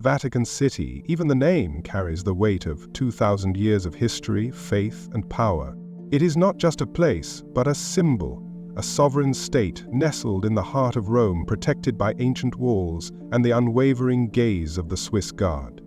Vatican City, even the name carries the weight of 2,000 years of history, faith, and power. It is not just a place, but a symbol, a sovereign state nestled in the heart of Rome, protected by ancient walls and the unwavering gaze of the Swiss Guard.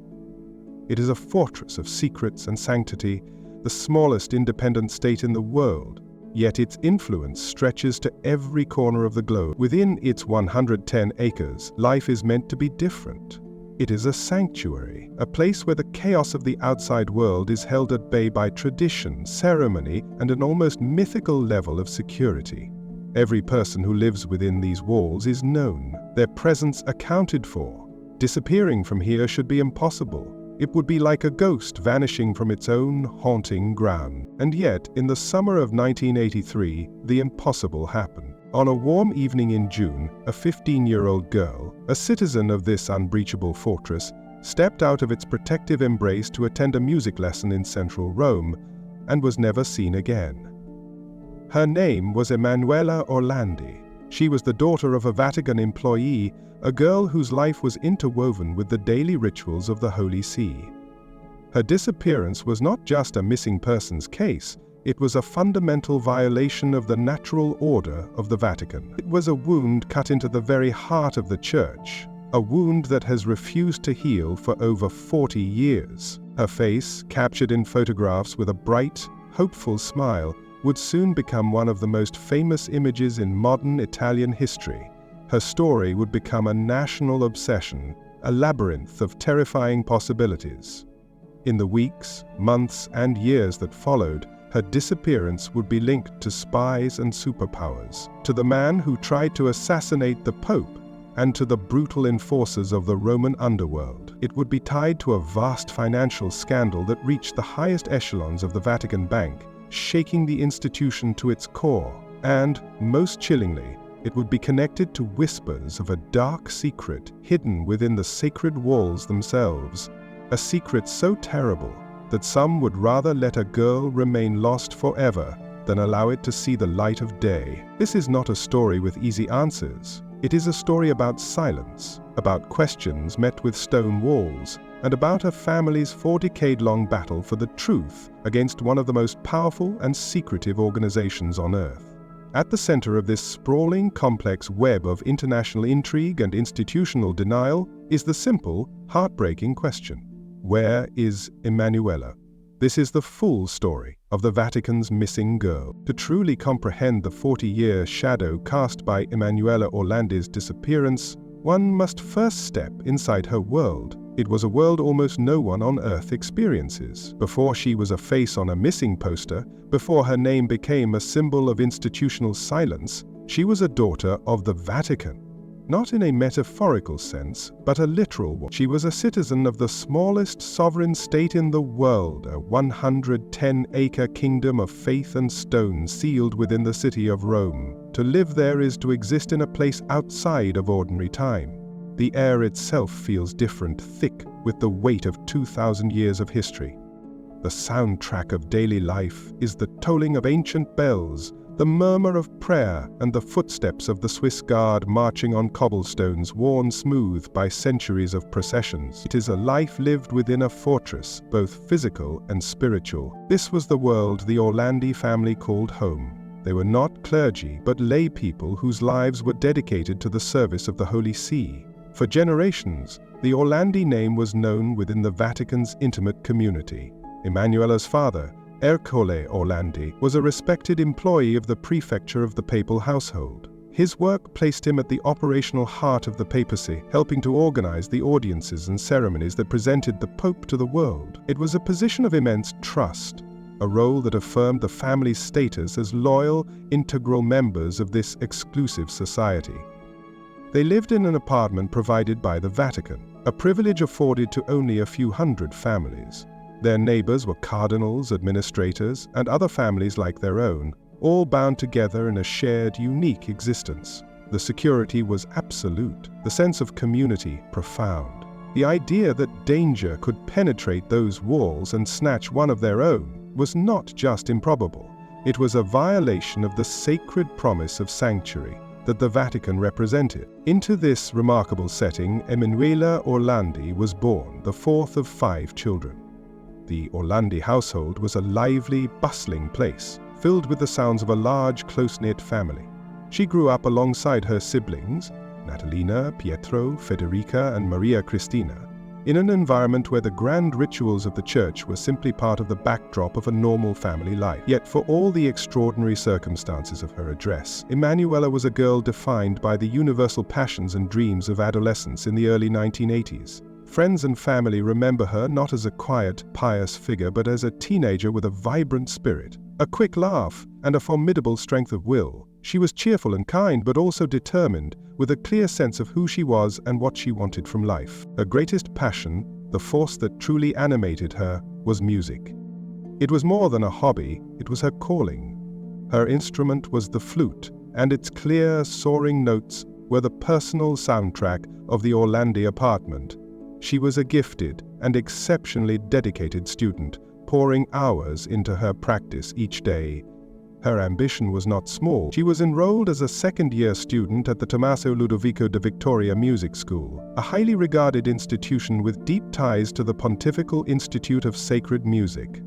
It is a fortress of secrets and sanctity, the smallest independent state in the world, yet its influence stretches to every corner of the globe. Within its 110 acres, life is meant to be different. It is a sanctuary, a place where the chaos of the outside world is held at bay by tradition, ceremony, and an almost mythical level of security. Every person who lives within these walls is known, their presence accounted for. Disappearing from here should be impossible. It would be like a ghost vanishing from its own haunting ground. And yet, in the summer of 1983, the impossible happened. On a warm evening in June, a 15-year-old girl, a citizen of this unbreachable fortress, stepped out of its protective embrace to attend a music lesson in central Rome and was never seen again. Her name was Emanuela Orlandi. She was the daughter of a Vatican employee, a girl whose life was interwoven with the daily rituals of the Holy See. Her disappearance was not just a missing persons case, it was a fundamental violation of the natural order of the Vatican. It was a wound cut into the very heart of the Church, a wound that has refused to heal for over 40 years. Her face, captured in photographs with a bright, hopeful smile, would soon become one of the most famous images in modern Italian history. Her story would become a national obsession, a labyrinth of terrifying possibilities. In the weeks, months, and years that followed, her disappearance would be linked to spies and superpowers, to the man who tried to assassinate the Pope, and to the brutal enforcers of the Roman underworld. It would be tied to a vast financial scandal that reached the highest echelons of the Vatican Bank, shaking the institution to its core. And, most chillingly, it would be connected to whispers of a dark secret hidden within the sacred walls themselves, a secret so terrible that some would rather let a girl remain lost forever than allow it to see the light of day. This is not a story with easy answers. It is a story about silence, about questions met with stone walls, and about a family's 4-decade-long battle for the truth against one of the most powerful and secretive organizations on Earth. At the center of this sprawling, complex web of international intrigue and institutional denial is the simple, heartbreaking question: where is Emanuela? This is the full story of the Vatican's missing girl. To truly comprehend the 40-year shadow cast by Emanuela Orlandi's disappearance, one must first step inside her world. It was a world almost no one on Earth experiences. Before she was a face on a missing poster, before her name became a symbol of institutional silence, she was a daughter of the Vatican. Not in a metaphorical sense, but a literal one. She was a citizen of the smallest sovereign state in the world, a 110-acre kingdom of faith and stone sealed within the city of Rome. To live there is to exist in a place outside of ordinary time. The air itself feels different, thick with the weight of 2,000 years of history. The soundtrack of daily life is the tolling of ancient bells, the murmur of prayer, and the footsteps of the Swiss Guard marching on cobblestones worn smooth by centuries of processions. It is a life lived within a fortress, both physical and spiritual. This was the world the Orlandi family called home. They were not clergy, but lay people whose lives were dedicated to the service of the Holy See. For generations, the Orlandi name was known within the Vatican's intimate community. Emanuela's father, Ercole Orlandi, was a respected employee of the prefecture of the papal household. His work placed him at the operational heart of the papacy, helping to organize the audiences and ceremonies that presented the Pope to the world. It was a position of immense trust, a role that affirmed the family's status as loyal, integral members of this exclusive society. They lived in an apartment provided by the Vatican, a privilege afforded to only a few hundred families. Their neighbors were cardinals, administrators, and other families like their own, all bound together in a shared, unique existence. The security was absolute, the sense of community profound. The idea that danger could penetrate those walls and snatch one of their own was not just improbable. It was a violation of the sacred promise of sanctuary, that the Vatican represented. Into this remarkable setting, Emanuela Orlandi was born, the fourth of 5 children. The Orlandi household was a lively, bustling place, filled with the sounds of a large, close-knit family. She grew up alongside her siblings, Natalina, Pietro, Federica, and Maria Cristina, in an environment where the grand rituals of the church were simply part of the backdrop of a normal family life. Yet for all the extraordinary circumstances of her address, Emanuela was a girl defined by the universal passions and dreams of adolescence in the early 1980s. Friends and family remember her not as a quiet, pious figure, but as a teenager with a vibrant spirit, a quick laugh, and a formidable strength of will. She was cheerful and kind, but also determined, with a clear sense of who she was and what she wanted from life. Her greatest passion, the force that truly animated her, was music. It was more than a hobby, it was her calling. Her instrument was the flute, and its clear, soaring notes were the personal soundtrack of the Orlandi apartment. She was a gifted and exceptionally dedicated student, pouring hours into her practice each day. Her ambition was not small. She was enrolled as a second-year student at the Tommaso Ludovico de Victoria Music School, a highly regarded institution with deep ties to the Pontifical Institute of Sacred Music.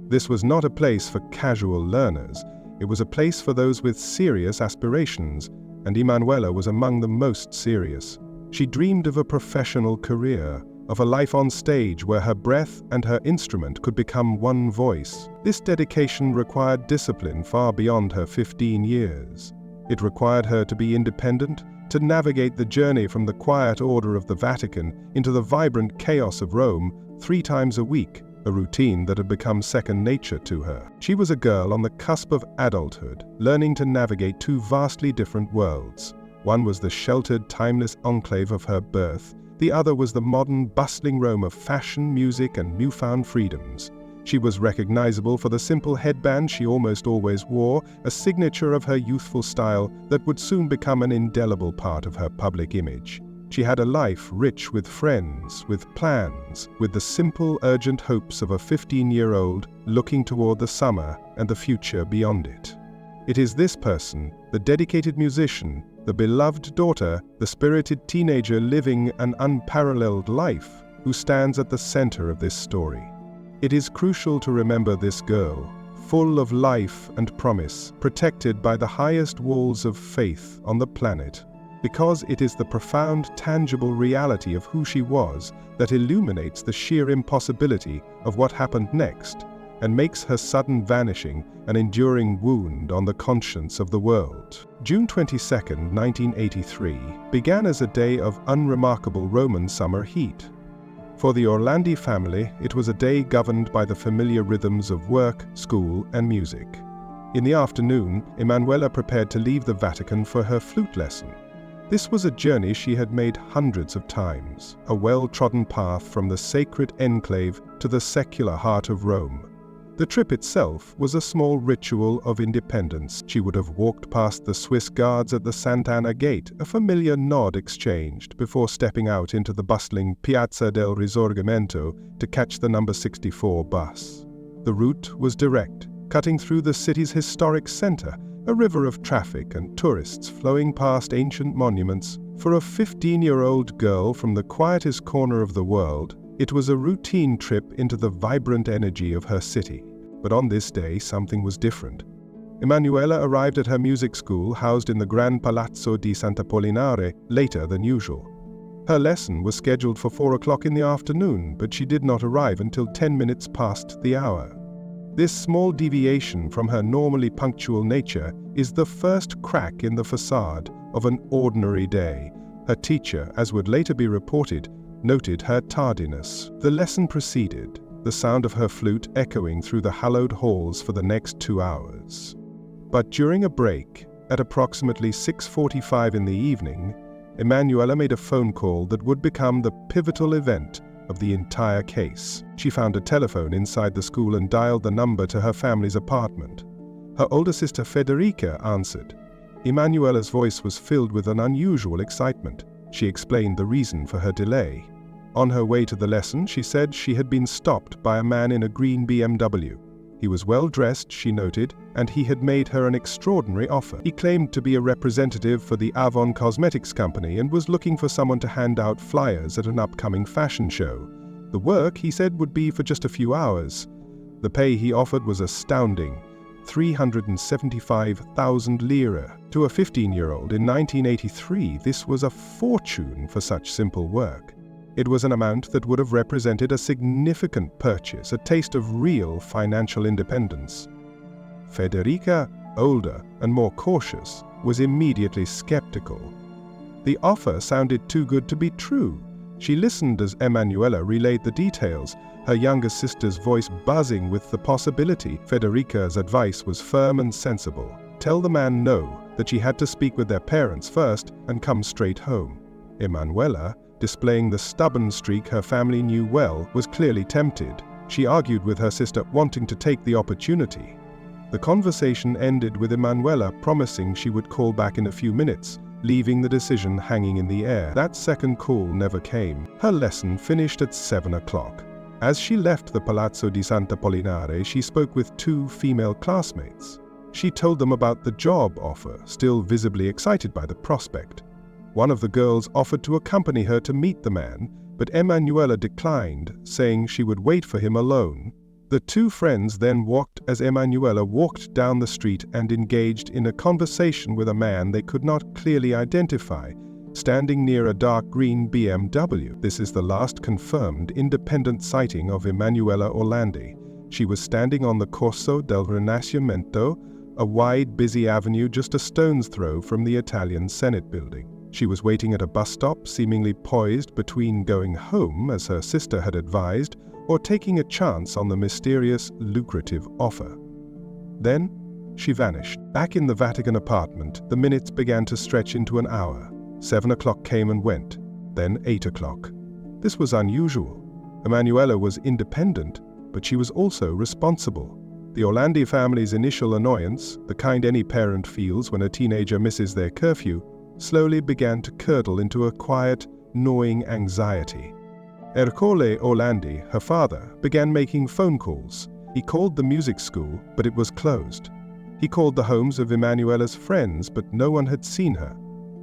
This was not a place for casual learners. It was a place for those with serious aspirations, and Emanuela was among the most serious. She dreamed of a professional career, of a life on stage where her breath and her instrument could become one voice. This dedication required discipline far beyond her 15 years. It required her to be independent, to navigate the journey from the quiet order of the Vatican into the vibrant chaos of Rome 3 times a week, a routine that had become second nature to her. She was a girl on the cusp of adulthood, learning to navigate 2 vastly different worlds. One was the sheltered, timeless enclave of her birth. The other was the modern, bustling Rome of fashion, music, and newfound freedoms. She was recognizable for the simple headband she almost always wore, a signature of her youthful style that would soon become an indelible part of her public image. She had a life rich with friends, with plans, with the simple, urgent hopes of a 15-year-old looking toward the summer and the future beyond it. It is this person, the dedicated musician, the beloved daughter, the spirited teenager living an unparalleled life, who stands at the center of this story. It is crucial to remember this girl, full of life and promise, protected by the highest walls of faith on the planet, because it is the profound, tangible reality of who she was that illuminates the sheer impossibility of what happened next, and makes her sudden vanishing an enduring wound on the conscience of the world. June 22, 1983, began as a day of unremarkable Roman summer heat. For the Orlandi family, it was a day governed by the familiar rhythms of work, school, and music. In the afternoon, Emanuela prepared to leave the Vatican for her flute lesson. This was a journey she had made hundreds of times, a well-trodden path from the sacred enclave to the secular heart of Rome. The trip itself was a small ritual of independence. She would have walked past the Swiss guards at the Sant'Anna gate, a familiar nod exchanged before stepping out into the bustling Piazza del Risorgimento to catch the number 64 bus. The route was direct, cutting through the city's historic center, a river of traffic and tourists flowing past ancient monuments. For a 15-year-old girl from the quietest corner of the world, it was a routine trip into the vibrant energy of her city. But on this day, something was different. Emanuela arrived at her music school, housed in the Gran Palazzo di Sant'Apollinare, later than usual. Her lesson was scheduled for 4 o'clock in the afternoon, but she did not arrive until 10 minutes past the hour. This small deviation from her normally punctual nature is the first crack in the facade of an ordinary day. Her teacher, as would later be reported, noted her tardiness. The lesson proceeded, the sound of her flute echoing through the hallowed halls for the next 2 hours. But during a break, at approximately 6:45 in the evening, Emanuela made a phone call that would become the pivotal event of the entire case. She found a telephone inside the school and dialed the number to her family's apartment. Her older sister Federica answered. Emanuela's voice was filled with an unusual excitement. She explained the reason for her delay. On her way to the lesson, she said she had been stopped by a man in a green BMW. He was well-dressed, she noted, and he had made her an extraordinary offer. He claimed to be a representative for the Avon Cosmetics company and was looking for someone to hand out flyers at an upcoming fashion show. The work, he said, would be for just a few hours. The pay he offered was astounding, 375,000 lira. To a 15-year-old in 1983, this was a fortune for such simple work. It was an amount that would have represented a significant purchase, a taste of real financial independence. Federica, older and more cautious, was immediately skeptical. The offer sounded too good to be true. She listened as Emanuela relayed the details, her younger sister's voice buzzing with the possibility. Federica's advice was firm and sensible. Tell the man no, that she had to speak with their parents first and come straight home. Emanuela, displaying the stubborn streak her family knew well, was clearly tempted. She argued with her sister, wanting to take the opportunity. The conversation ended with Emanuela promising she would call back in a few minutes, leaving the decision hanging in the air. That second call never came. Her lesson finished at 7 o'clock. As she left the Palazzo di Sant'Apollinare, she spoke with two female classmates. She told them about the job offer, still visibly excited by the prospect. One of the girls offered to accompany her to meet the man, but Emanuela declined, saying she would wait for him alone. The two friends then walked as Emanuela walked down the street and engaged in a conversation with a man they could not clearly identify, standing near a dark green BMW. This is the last confirmed independent sighting of Emanuela Orlandi. She was standing on the Corso del Rinascimento, a wide, busy avenue just a stone's throw from the Italian Senate building. She was waiting at a bus stop, seemingly poised between going home, as her sister had advised, or taking a chance on the mysterious, lucrative offer. Then, she vanished. Back in the Vatican apartment, the minutes began to stretch into an hour. 7 o'clock came and went, then 8 o'clock. This was unusual. Emanuela was independent, but she was also responsible. The Orlandi family's initial annoyance, the kind any parent feels when a teenager misses their curfew, slowly began to curdle into a quiet, gnawing anxiety. Ercole Orlandi, her father, began making phone calls. He called the music school, but it was closed. He called the homes of Emanuela's friends, but no one had seen her.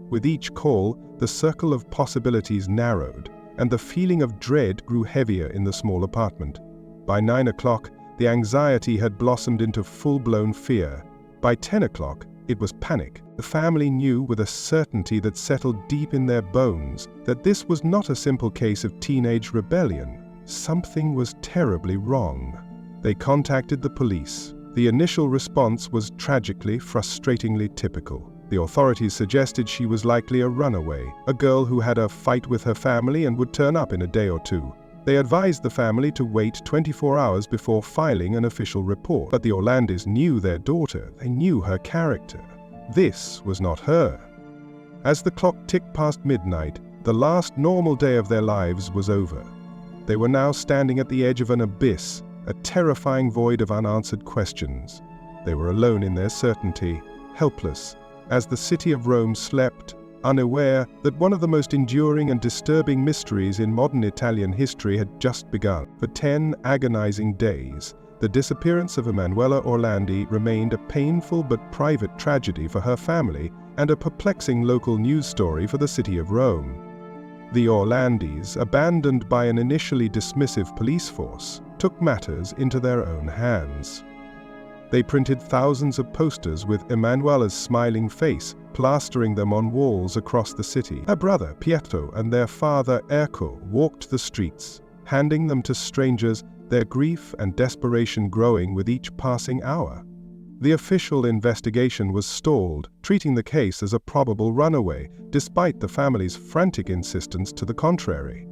With each call, the circle of possibilities narrowed, and the feeling of dread grew heavier in the small apartment. By 9 o'clock, the anxiety had blossomed into full-blown fear. By 10 o'clock, it was panic. The family knew with a certainty that settled deep in their bones that this was not a simple case of teenage rebellion. Something was terribly wrong. They contacted the police. The initial response was tragically, frustratingly typical. The authorities suggested she was likely a runaway, a girl who had a fight with her family and would turn up in a day or two. They advised the family to wait 24 hours before filing an official report. But the Orlandis knew their daughter. They knew her character. This was not her. As the clock ticked past midnight, the last normal day of their lives was over. They were now standing at the edge of an abyss, a terrifying void of unanswered questions. They were alone in their certainty, helpless, as the city of Rome slept, unaware that one of the most enduring and disturbing mysteries in modern Italian history had just begun. For 10 agonizing days, the disappearance of Emanuela Orlandi remained a painful but private tragedy for her family and a perplexing local news story for the city of Rome. The Orlandis, abandoned by an initially dismissive police force, took matters into their own hands. They printed thousands of posters with Emanuela's smiling face, plastering them on walls across the city. Her brother, Pietro, and their father, Ercole, walked the streets, handing them to strangers, their grief and desperation growing with each passing hour. The official investigation was stalled, treating the case as a probable runaway, despite the family's frantic insistence to the contrary.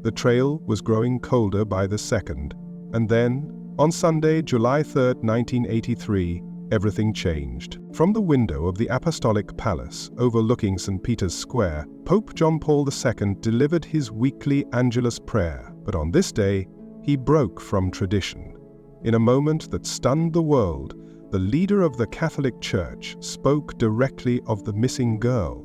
The trail was growing colder by the second, and then, on Sunday, July 3, 1983, everything changed. From the window of the Apostolic Palace overlooking St. Peter's Square, Pope John Paul II delivered his weekly Angelus prayer. But on this day, he broke from tradition. In a moment that stunned the world, the leader of the Catholic Church spoke directly of the missing girl.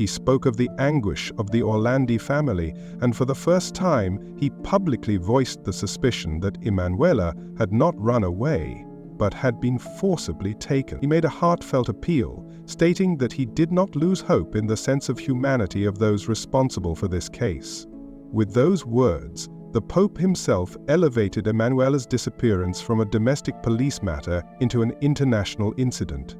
He spoke of the anguish of the Orlandi family, and for the first time, he publicly voiced the suspicion that Emanuela had not run away, but had been forcibly taken. He made a heartfelt appeal, stating that he did not lose hope in the sense of humanity of those responsible for this case. With those words, the Pope himself elevated Emanuela's disappearance from a domestic police matter into an international incident.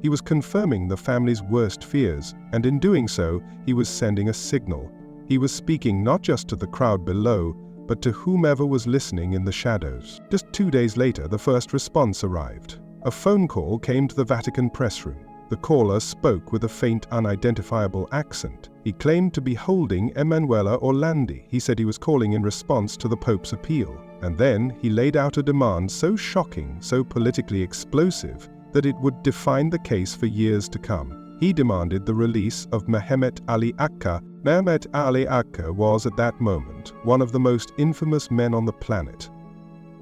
He was confirming the family's worst fears, and in doing so, he was sending a signal. He was speaking not just to the crowd below, but to whomever was listening in the shadows. Just 2 days later, the first response arrived. A phone call came to the Vatican press room. The caller spoke with a faint, unidentifiable accent. He claimed to be holding Emanuela Orlandi. He said he was calling in response to the Pope's appeal. And then he laid out a demand so shocking, so politically explosive, that it would define the case for years to come. He demanded the release of Mehmet Ali Ağca. Mehmet Ali Ağca was, at that moment, one of the most infamous men on the planet.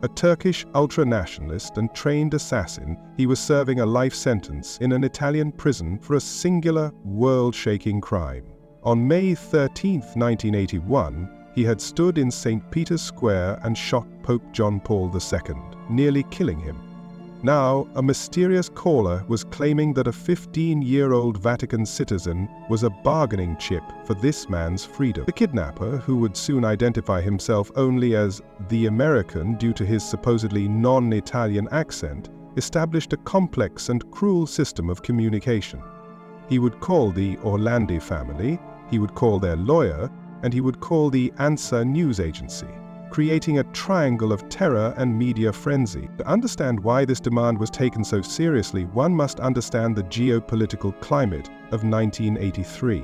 A Turkish ultra-nationalist and trained assassin, he was serving a life sentence in an Italian prison for a singular, world-shaking crime. On May 13, 1981, he had stood in St. Peter's Square and shot Pope John Paul II, nearly killing him. Now, a mysterious caller was claiming that a 15-year-old Vatican citizen was a bargaining chip for this man's freedom. The kidnapper, who would soon identify himself only as the American due to his supposedly non-Italian accent, established a complex and cruel system of communication. He would call the Orlandi family, he would call their lawyer, and he would call the ANSA news agency, creating a triangle of terror and media frenzy. To understand why this demand was taken so seriously, one must understand the geopolitical climate of 1983.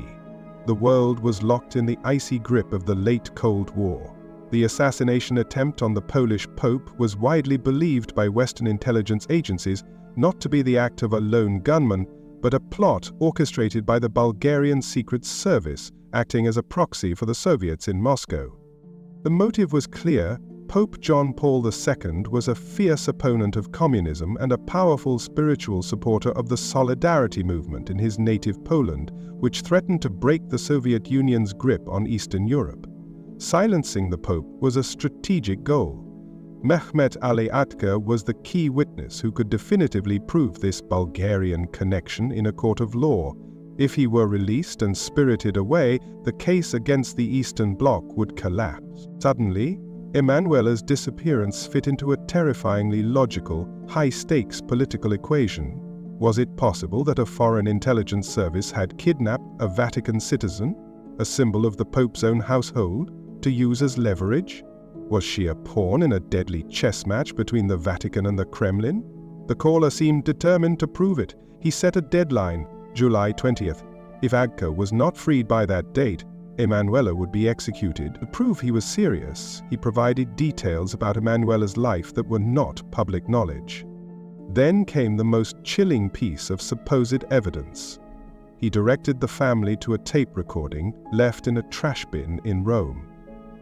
The world was locked in the icy grip of the late Cold War. The assassination attempt on the Polish Pope was widely believed by Western intelligence agencies not to be the act of a lone gunman, but a plot orchestrated by the Bulgarian Secret Service, acting as a proxy for the Soviets in Moscow. The motive was clear. Pope John Paul II was a fierce opponent of communism and a powerful spiritual supporter of the Solidarity movement in his native Poland, which threatened to break the Soviet Union's grip on Eastern Europe. Silencing the Pope was a strategic goal. Mehmet Ali Ağca was the key witness who could definitively prove this Bulgarian connection in a court of law. If he were released and spirited away, the case against the Eastern Bloc would collapse. Suddenly, Emanuela's disappearance fit into a terrifyingly logical, high-stakes political equation. Was it possible that a foreign intelligence service had kidnapped a Vatican citizen, a symbol of the Pope's own household, to use as leverage? Was she a pawn in a deadly chess match between the Vatican and the Kremlin? The caller seemed determined to prove it. He set a deadline, July 20th. If Ağca was not freed by that date, Emanuela would be executed. To prove he was serious, he provided details about Emanuela's life that were not public knowledge. Then came the most chilling piece of supposed evidence. He directed the family to a tape recording left in a trash bin in Rome.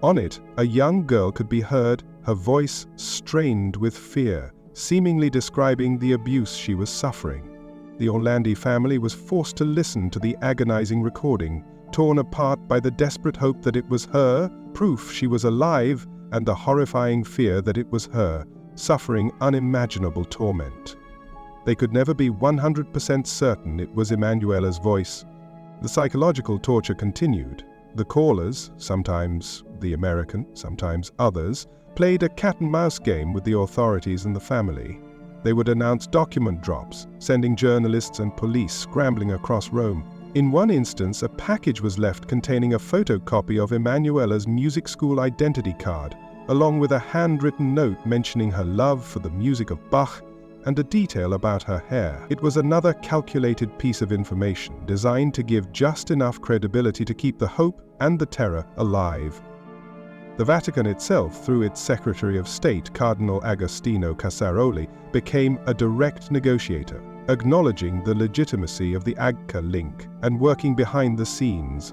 On it, a young girl could be heard, her voice strained with fear, seemingly describing the abuse she was suffering. The Orlandi family was forced to listen to the agonizing recording, torn apart by the desperate hope that it was her, proof she was alive, and the horrifying fear that it was her, suffering unimaginable torment. They could never be 100% certain it was Emanuela's voice. The psychological torture continued. The callers, sometimes the American, sometimes others, played a cat-and-mouse game with the authorities and the family. They would announce document drops, sending journalists and police scrambling across Rome. In one instance, a package was left containing a photocopy of Emanuela's music school identity card, along with a handwritten note mentioning her love for the music of Bach and a detail about her hair. It was another calculated piece of information designed to give just enough credibility to keep the hope and the terror alive. The Vatican itself, through its Secretary of State, Cardinal Agostino Casaroli, became a direct negotiator, acknowledging the legitimacy of the Ağca link and working behind the scenes.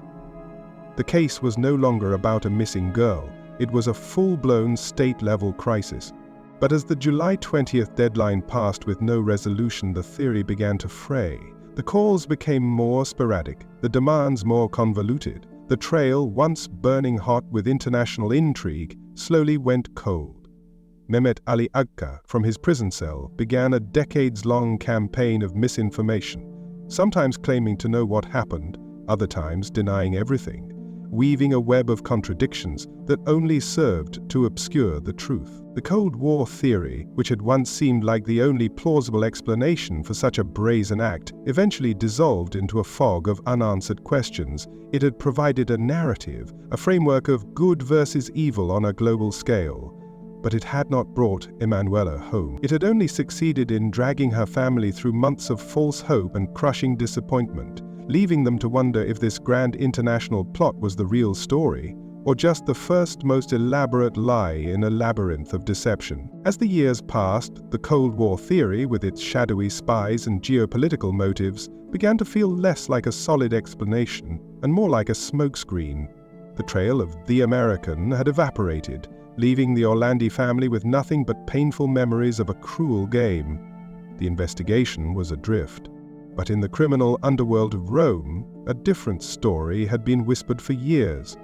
The case was no longer about a missing girl, it was a full-blown state-level crisis. But as the July 20th deadline passed with no resolution, the theory began to fray. The calls became more sporadic, the demands more convoluted. The trail, once burning hot with international intrigue, slowly went cold. Mehmet Ali Ağca, from his prison cell, began a decades-long campaign of misinformation, sometimes claiming to know what happened, other times denying everything, weaving a web of contradictions that only served to obscure the truth. The Cold War theory, which had once seemed like the only plausible explanation for such a brazen act, eventually dissolved into a fog of unanswered questions. It had provided a narrative, a framework of good versus evil on a global scale. But it had not brought Emanuela home. It had only succeeded in dragging her family through months of false hope and crushing disappointment, leaving them to wonder if this grand international plot was the real story, or just the first most elaborate lie in a labyrinth of deception. As the years passed, the Cold War theory, with its shadowy spies and geopolitical motives, began to feel less like a solid explanation and more like a smokescreen. The trail of the American had evaporated, leaving the Orlandi family with nothing but painful memories of a cruel game. The investigation was adrift. But in the criminal underworld of Rome, a different story had been whispered for years.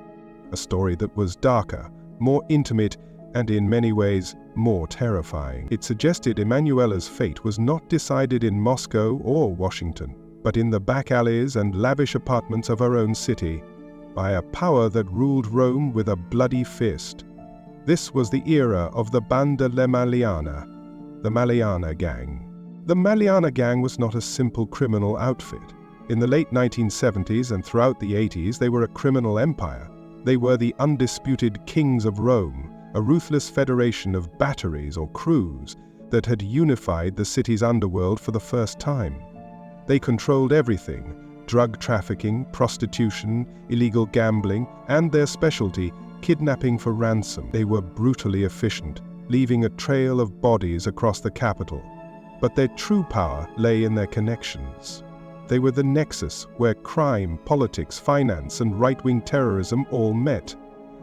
A story that was darker, more intimate, and in many ways more terrifying. It suggested Emanuela's fate was not decided in Moscow or Washington, but in the back alleys and lavish apartments of her own city, by a power that ruled Rome with a bloody fist. This was the era of the Banda della Magliana, the Magliana gang. The Magliana gang was not a simple criminal outfit. In the late 1970s and throughout the 80s, they were a criminal empire. They were the undisputed kings of Rome, a ruthless federation of batteries or crews that had unified the city's underworld for the first time. They controlled everything: drug trafficking, prostitution, illegal gambling, and their specialty, kidnapping for ransom. They were brutally efficient, leaving a trail of bodies across the capital. But their true power lay in their connections. They were the nexus where crime, politics, finance, and right-wing terrorism all met.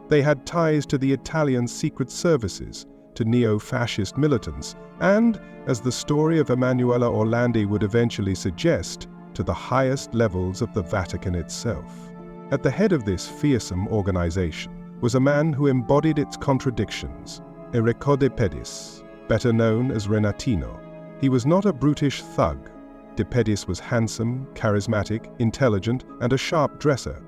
They had ties to the Italian secret services, to neo-fascist militants, and, as the story of Emanuela Orlandi would eventually suggest, to the highest levels of the Vatican itself. At the head of this fearsome organization was a man who embodied its contradictions, Enrico de Pedis, better known as Renatino. He was not a brutish thug. De Pedis was handsome, charismatic, intelligent, and a sharp dresser.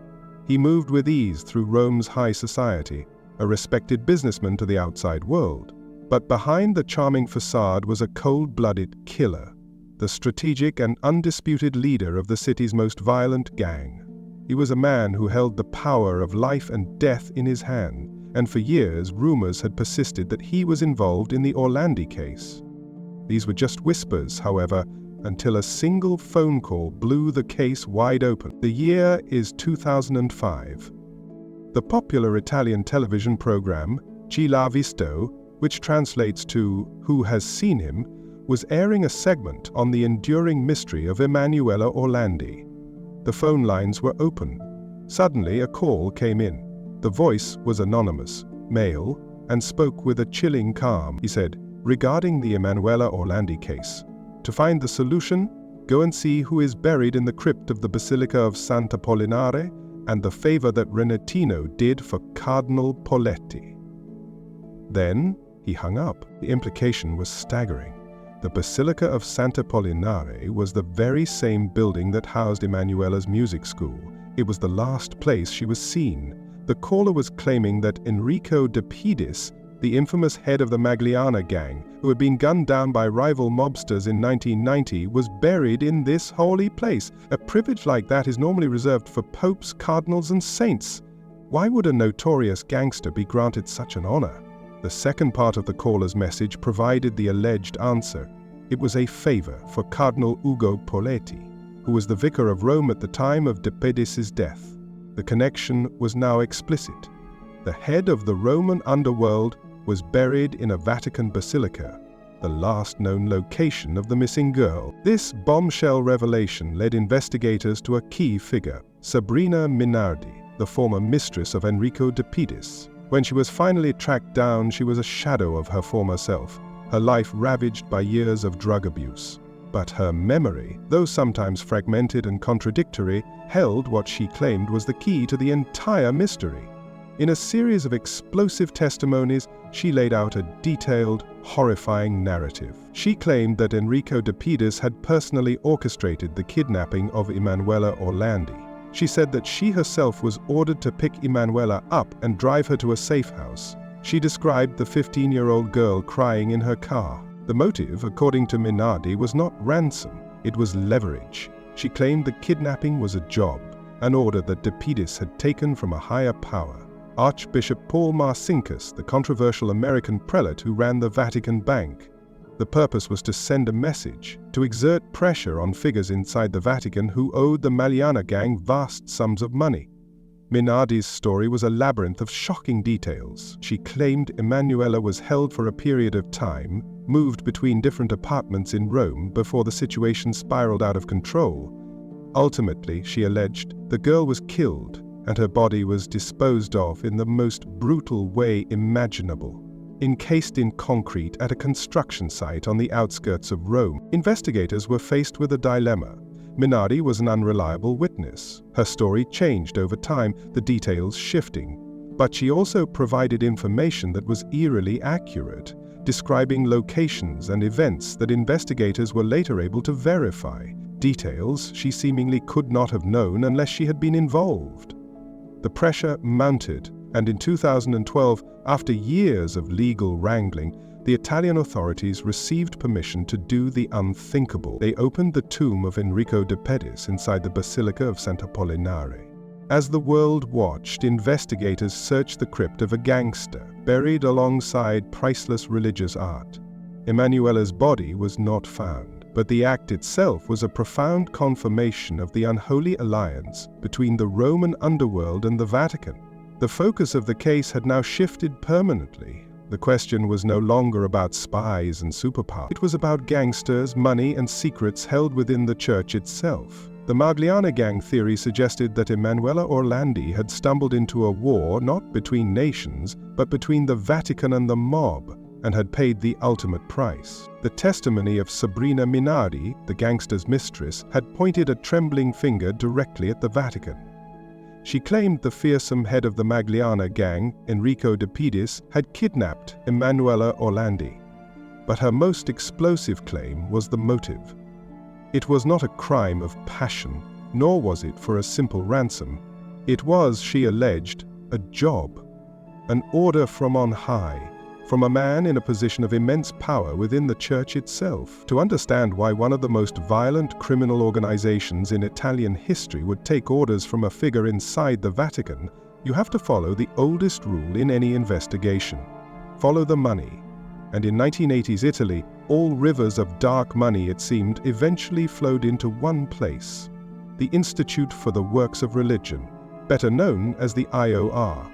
He moved with ease through Rome's high society, a respected businessman to the outside world. But behind the charming facade was a cold-blooded killer, the strategic and undisputed leader of the city's most violent gang. He was a man who held the power of life and death in his hand, and for years rumors had persisted that he was involved in the Orlandi case. These were just whispers, however, until a single phone call blew the case wide open. The year is 2005. The popular Italian television program, Chi l'ha visto, which translates to Who Has Seen Him, was airing a segment on the enduring mystery of Emanuela Orlandi. The phone lines were open. Suddenly, a call came in. The voice was anonymous, male, and spoke with a chilling calm. He said, "Regarding the Emanuela Orlandi case, to find the solution, go and see who is buried in the crypt of the Basilica of Sant'Apollinare and the favor that Renatino did for Cardinal Poletti." Then he hung up. The implication was staggering. The Basilica of Sant'Apollinare was the very same building that housed Emanuela's music school. It was the last place she was seen. The caller was claiming that Enrico de Pedis, the infamous head of the Magliana gang, who had been gunned down by rival mobsters in 1990, was buried in this holy place. A privilege like that is normally reserved for popes, cardinals, and saints. Why would a notorious gangster be granted such an honor? The second part of the caller's message provided the alleged answer. It was a favor for Cardinal Ugo Poletti, who was the vicar of Rome at the time of de Pedis' death. The connection was now explicit. The head of the Roman underworld was buried in a Vatican basilica, the last known location of the missing girl. This bombshell revelation led investigators to a key figure, Sabrina Minardi, the former mistress of Enrico de Pedis. When she was finally tracked down, she was a shadow of her former self, her life ravaged by years of drug abuse. But her memory, though sometimes fragmented and contradictory, held what she claimed was the key to the entire mystery. In a series of explosive testimonies, she laid out a detailed, horrifying narrative. She claimed that Enrico de Pedis had personally orchestrated the kidnapping of Emanuela Orlandi. She said that she herself was ordered to pick Emanuela up and drive her to a safe house. She described the 15-year-old girl crying in her car. The motive, according to Minardi, was not ransom, it was leverage. She claimed the kidnapping was a job, an order that de Pedis had taken from a higher power. Archbishop Paul Marcinkus, the controversial American prelate who ran the Vatican Bank. The purpose was to send a message, to exert pressure on figures inside the Vatican who owed the Magliana gang vast sums of money. Minardi's story was a labyrinth of shocking details. She claimed Emanuela was held for a period of time, moved between different apartments in Rome before the situation spiraled out of control. Ultimately, she alleged, the girl was killed and her body was disposed of in the most brutal way imaginable. Encased in concrete at a construction site on the outskirts of Rome, investigators were faced with a dilemma. Minardi was an unreliable witness. Her story changed over time, the details shifting. But she also provided information that was eerily accurate, describing locations and events that investigators were later able to verify, details she seemingly could not have known unless she had been involved. The pressure mounted, and in 2012, after years of legal wrangling, the Italian authorities received permission to do the unthinkable. They opened the tomb of Enrico de Pedis inside the Basilica of Sant'Apollinare. As the world watched, investigators searched the crypt of a gangster, buried alongside priceless religious art. Emanuela's body was not found, but the act itself was a profound confirmation of the unholy alliance between the Roman underworld and the Vatican. The focus of the case had now shifted permanently. The question was no longer about spies and superpower. It was about gangsters, money, and secrets held within the church itself. The Magliana gang theory suggested that Emanuela Orlandi had stumbled into a war not between nations, but between the Vatican and the mob, and had paid the ultimate price. The testimony of Sabrina Minardi, the gangster's mistress, had pointed a trembling finger directly at the Vatican. She claimed the fearsome head of the Magliana gang, Enrico de Pedis, had kidnapped Emanuela Orlandi. But her most explosive claim was the motive. It was not a crime of passion, nor was it for a simple ransom. It was, she alleged, a job, an order from on high, from a man in a position of immense power within the church itself. To understand why one of the most violent criminal organizations in Italian history would take orders from a figure inside the Vatican, you have to follow the oldest rule in any investigation. Follow the money. And in 1980s Italy, all rivers of dark money, it seemed, eventually flowed into one place: the Institute for the Works of Religion, better known as the IOR,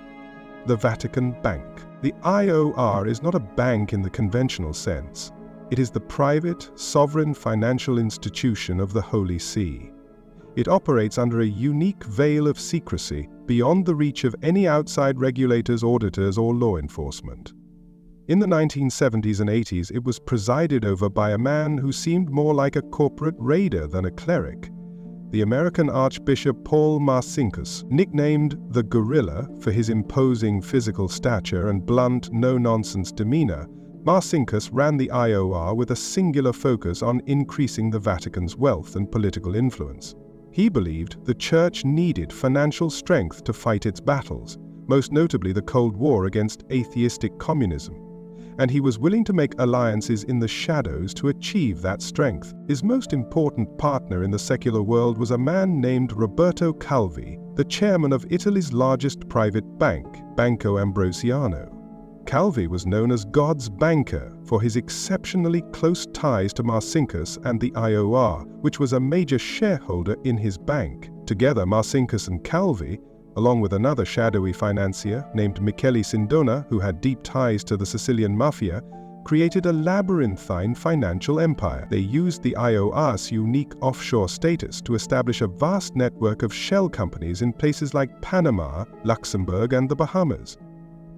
the Vatican Bank. The IOR is not a bank in the conventional sense. It is the private, sovereign financial institution of the Holy See. It operates under a unique veil of secrecy beyond the reach of any outside regulators, auditors, or law enforcement. In the 1970s and 80s, it was presided over by a man who seemed more like a corporate raider than a cleric. The American Archbishop Paul Marcinkus, nicknamed the Gorilla for his imposing physical stature and blunt, no-nonsense demeanor, Marcinkus ran the IOR with a singular focus on increasing the Vatican's wealth and political influence. He believed the Church needed financial strength to fight its battles, most notably the Cold War against atheistic communism, and he was willing to make alliances in the shadows to achieve that strength. His most important partner in the secular world was a man named Roberto Calvi, the chairman of Italy's largest private bank, Banco Ambrosiano. Calvi was known as God's banker for his exceptionally close ties to Marcinkus and the IOR, which was a major shareholder in his bank. Together, Marcinkus and Calvi, along with another shadowy financier named Michele Sindona, who had deep ties to the Sicilian mafia, created a labyrinthine financial empire. They used the IOR's unique offshore status to establish a vast network of shell companies in places like Panama, Luxembourg, and the Bahamas.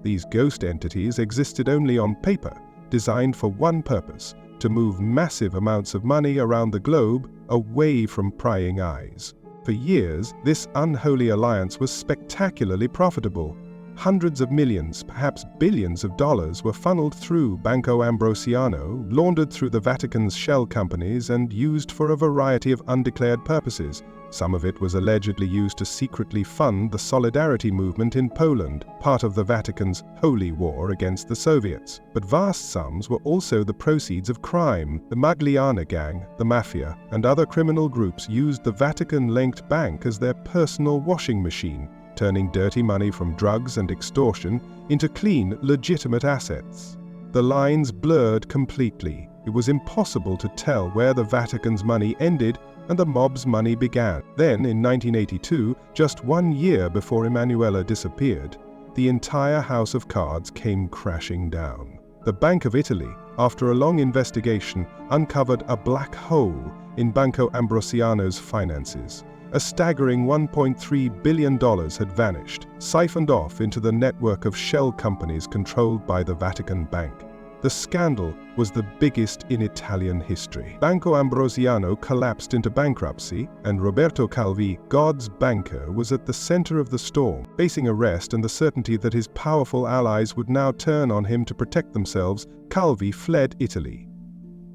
These ghost entities existed only on paper, designed for one purpose: to move massive amounts of money around the globe away from prying eyes. For years, this unholy alliance was spectacularly profitable. Hundreds of millions, perhaps billions of dollars were funneled through Banco Ambrosiano, laundered through the Vatican's shell companies, and used for a variety of undeclared purposes. Some of it was allegedly used to secretly fund the Solidarity movement in Poland, part of the Vatican's holy war against the Soviets. But vast sums were also the proceeds of crime. The Magliana gang, the mafia, and other criminal groups used the Vatican-linked bank as their personal washing machine, turning dirty money from drugs and extortion into clean, legitimate assets. The lines blurred completely. It was impossible to tell where the Vatican's money ended and the mob's money began. Then, in 1982, just 1 year before Emanuela disappeared, the entire house of cards came crashing down. The Bank of Italy, after a long investigation, uncovered a black hole in Banco Ambrosiano's finances. A staggering $1.3 billion had vanished, siphoned off into the network of shell companies controlled by the Vatican Bank. The scandal was the biggest in Italian history. Banco Ambrosiano collapsed into bankruptcy, and Roberto Calvi, God's banker, was at the center of the storm. Facing arrest and the certainty that his powerful allies would now turn on him to protect themselves, Calvi fled Italy.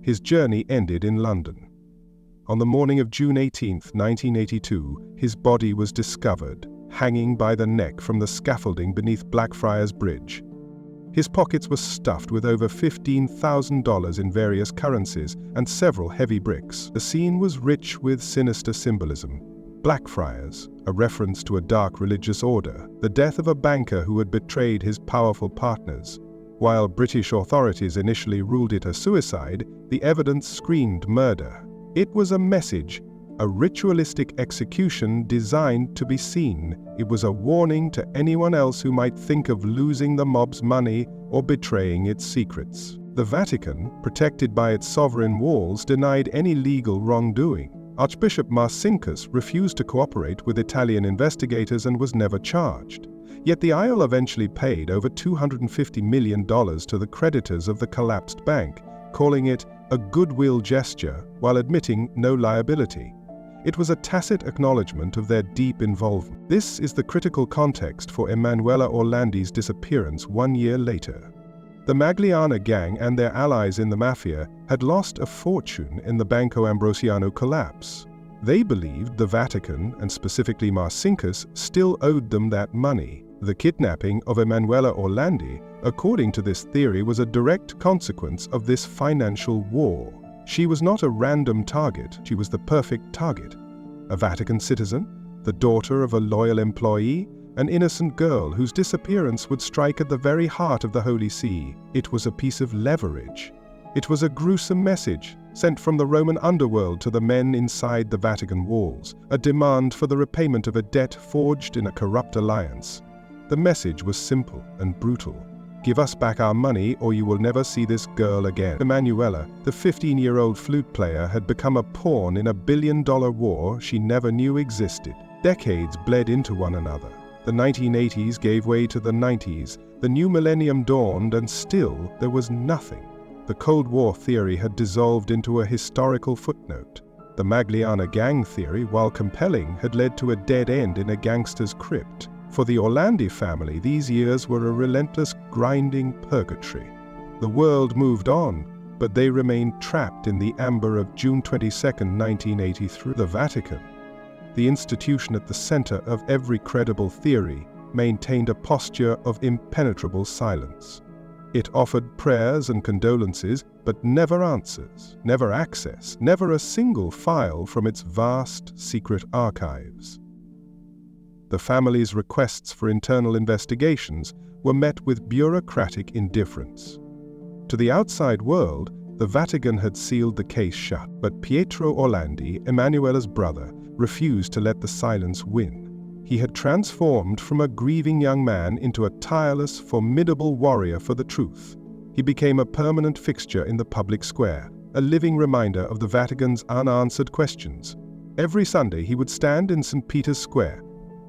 His journey ended in London. On the morning of June 18, 1982, his body was discovered, hanging by the neck from the scaffolding beneath Blackfriars Bridge. His pockets were stuffed with over $15,000 in various currencies and several heavy bricks. The scene was rich with sinister symbolism. Blackfriars, a reference to a dark religious order, the death of a banker who had betrayed his powerful partners. While British authorities initially ruled it a suicide, the evidence screamed murder. It was a message, a ritualistic execution designed to be seen. It was a warning to anyone else who might think of losing the mob's money or betraying its secrets. The Vatican, protected by its sovereign walls, denied any legal wrongdoing. Archbishop Marcinkus refused to cooperate with Italian investigators and was never charged. Yet the Isle eventually paid over $250 million to the creditors of the collapsed bank, calling it a goodwill gesture while admitting no liability. It was a tacit acknowledgement of their deep involvement. This is the critical context for Emanuela Orlandi's disappearance 1 year later. The Magliana gang and their allies in the mafia had lost a fortune in the Banco Ambrosiano collapse. They believed the Vatican, and specifically Marcinkus, still owed them that money. The kidnapping of Emanuela Orlandi, according to this theory, was a direct consequence of this financial war. She was not a random target, she was the perfect target. A Vatican citizen, the daughter of a loyal employee, an innocent girl whose disappearance would strike at the very heart of the Holy See. It was a piece of leverage. It was a gruesome message, sent from the Roman underworld to the men inside the Vatican walls, a demand for the repayment of a debt forged in a corrupt alliance. The message was simple and brutal. Give us back our money or you will never see this girl again. Emanuela, the 15-year-old flute player, had become a pawn in a billion-dollar war she never knew existed. Decades bled into one another. The 1980s gave way to the 90s. The new millennium dawned and still there was nothing. The Cold War theory had dissolved into a historical footnote. The Magliana gang theory, while compelling, had led to a dead end in a gangster's crypt. For the Orlandi family, these years were a relentless, grinding purgatory. The world moved on, but they remained trapped in the amber of June 22, 1983. The Vatican, the institution at the center of every credible theory, maintained a posture of impenetrable silence. It offered prayers and condolences, but never answers, never access, never a single file from its vast, secret archives. The family's requests for internal investigations were met with bureaucratic indifference. To the outside world, the Vatican had sealed the case shut, but Pietro Orlandi, Emanuela's brother, refused to let the silence win. He had transformed from a grieving young man into a tireless, formidable warrior for the truth. He became a permanent fixture in the public square, a living reminder of the Vatican's unanswered questions. Every Sunday he would stand in St. Peter's Square,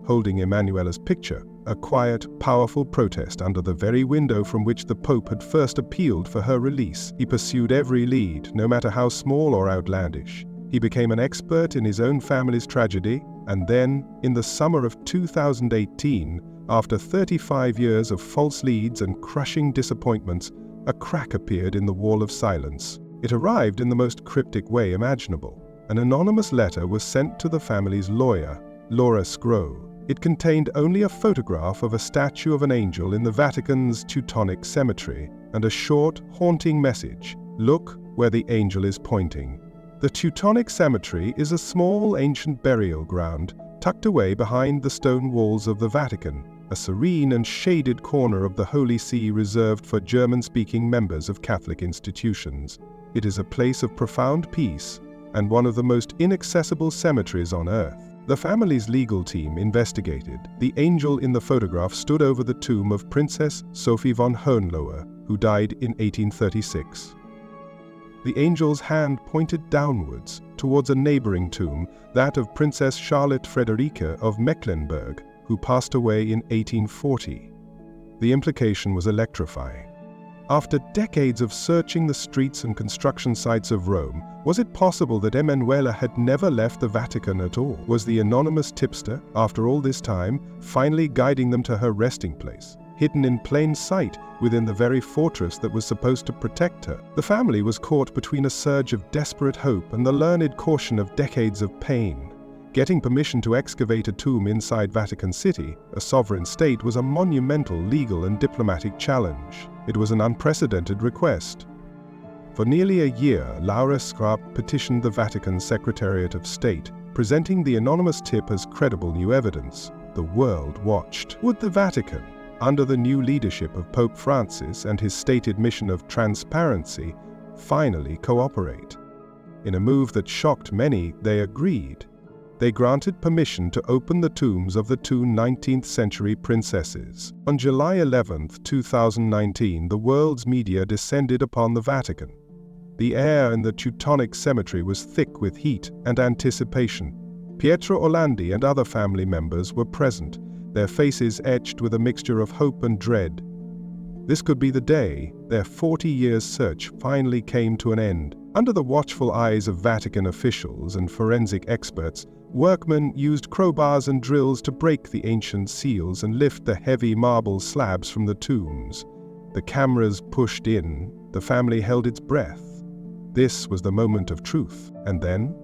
holding Emanuela's picture, a quiet, powerful protest under the very window from which the Pope had first appealed for her release. He pursued every lead, no matter how small or outlandish. He became an expert in his own family's tragedy, and then, in the summer of 2018, after 35 years of false leads and crushing disappointments, a crack appeared in the wall of silence. It arrived in the most cryptic way imaginable. An anonymous letter was sent to the family's lawyer, Laura Scrow. It contained only a photograph of a statue of an angel in the Vatican's Teutonic Cemetery and a short, haunting message: "Look where the angel is pointing." The Teutonic Cemetery is a small, ancient burial ground tucked away behind the stone walls of the Vatican, a serene and shaded corner of the Holy See reserved for German-speaking members of Catholic institutions. It is a place of profound peace and one of the most inaccessible cemeteries on earth. The family's legal team investigated. The angel in the photograph stood over the tomb of Princess Sophie von Hohenlohe, who died in 1836. The angel's hand pointed downwards, towards a neighboring tomb, that of Princess Charlotte Friederike of Mecklenburg, who passed away in 1840. The implication was electrifying. After decades of searching the streets and construction sites of Rome, was it possible that Emanuela had never left the Vatican at all? Was the anonymous tipster, after all this time, finally guiding them to her resting place, hidden in plain sight within the very fortress that was supposed to protect her? The family was caught between a surge of desperate hope and the learned caution of decades of pain. Getting permission to excavate a tomb inside Vatican City, a sovereign state, was a monumental legal and diplomatic challenge. It was an unprecedented request. For nearly a year, Laura Scrow petitioned the Vatican Secretariat of State, presenting the anonymous tip as credible new evidence. The world watched. Would the Vatican, under the new leadership of Pope Francis and his stated mission of transparency, finally cooperate? In a move that shocked many, they agreed. They granted permission to open the tombs of the two 19th-century princesses. On July 11, 2019, the world's media descended upon the Vatican. The air in the Teutonic Cemetery was thick with heat and anticipation. Pietro Orlandi and other family members were present, their faces etched with a mixture of hope and dread. This could be the day their 40-year search finally came to an end. Under the watchful eyes of Vatican officials and forensic experts, workmen used crowbars and drills to break the ancient seals and lift the heavy marble slabs from the tombs. The cameras pushed in, the family held its breath. This was the moment of truth. And then,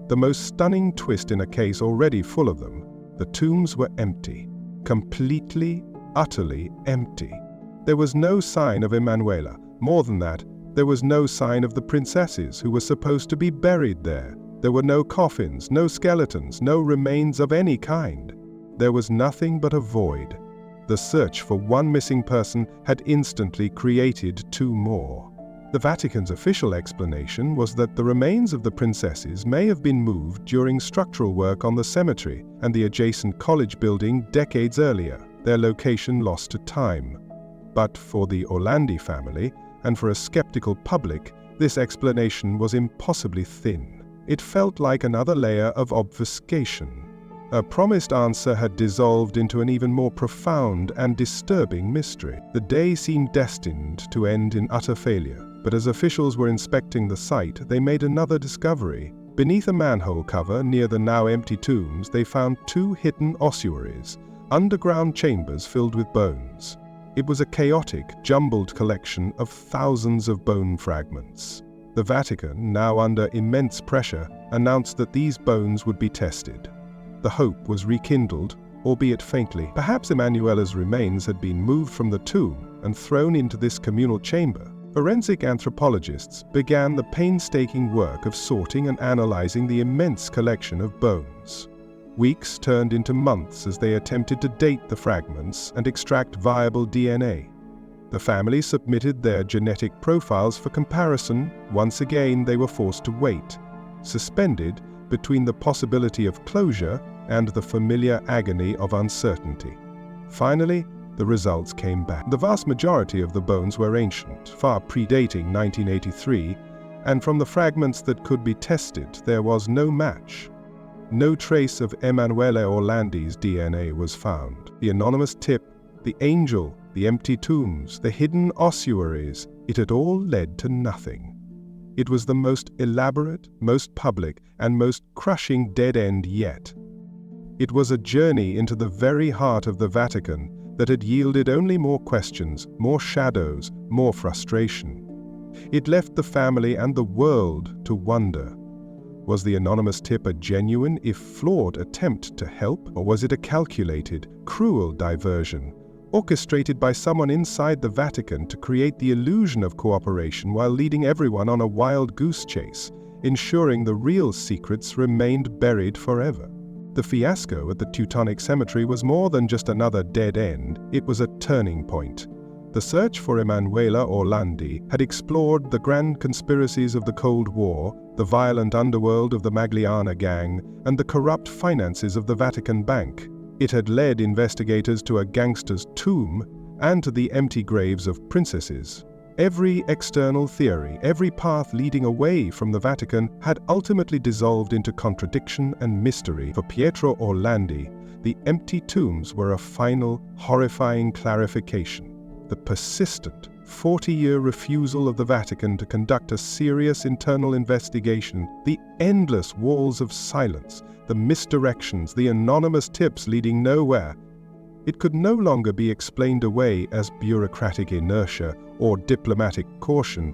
the most stunning twist in a case already full of them: the tombs were empty. Completely, utterly empty. There was no sign of Emanuela. More than that, there was no sign of the princesses who were supposed to be buried there. There were no coffins, no skeletons, no remains of any kind. There was nothing but a void. The search for one missing person had instantly created two more. The Vatican's official explanation was that the remains of the princesses may have been moved during structural work on the cemetery and the adjacent college building decades earlier, their location lost to time. But for the Orlandi family, and for a skeptical public, this explanation was impossibly thin. It felt like another layer of obfuscation. A promised answer had dissolved into an even more profound and disturbing mystery. The day seemed destined to end in utter failure, but as officials were inspecting the site, they made another discovery. Beneath a manhole cover near the now empty tombs, they found two hidden ossuaries, underground chambers filled with bones. It was a chaotic, jumbled collection of thousands of bone fragments. The Vatican, now under immense pressure, announced that these bones would be tested. The hope was rekindled, albeit faintly. Perhaps Emanuela's remains had been moved from the tomb and thrown into this communal chamber. Forensic anthropologists began the painstaking work of sorting and analyzing the immense collection of bones. Weeks turned into months as they attempted to date the fragments and extract viable DNA. The family submitted their genetic profiles for comparison. Once again, they were forced to wait, suspended between the possibility of closure and the familiar agony of uncertainty. Finally, the results came back. The vast majority of the bones were ancient, far predating 1983, and from the fragments that could be tested, there was no match. No trace of Emanuela Orlandi's DNA was found. the anonymous tip, the angel, the empty tombs, the hidden ossuaries, it had all led to nothing. It was the most elaborate, most public, and most crushing dead end yet. It was a journey into the very heart of the Vatican that had yielded only more questions, more shadows, more frustration. It left the family and the world to wonder. Was the anonymous tip a genuine, if flawed, attempt to help, or was it a calculated, cruel diversion, orchestrated by someone inside the Vatican to create the illusion of cooperation while leading everyone on a wild goose chase, ensuring the real secrets remained buried forever? The fiasco at the Teutonic Cemetery was more than just another dead end, it was a turning point. The search for Emanuela Orlandi had explored the grand conspiracies of the Cold War, the violent underworld of the Magliana gang, and the corrupt finances of the Vatican Bank. It had led investigators to a gangster's tomb and to the empty graves of princesses. Every external theory, every path leading away from the Vatican had ultimately dissolved into contradiction and mystery. For Pietro Orlandi, the empty tombs were a final, horrifying clarification. The persistent, 40-year refusal of the Vatican to conduct a serious internal investigation, the endless walls of silence, the misdirections, the anonymous tips leading nowhere. It could no longer be explained away as bureaucratic inertia or diplomatic caution.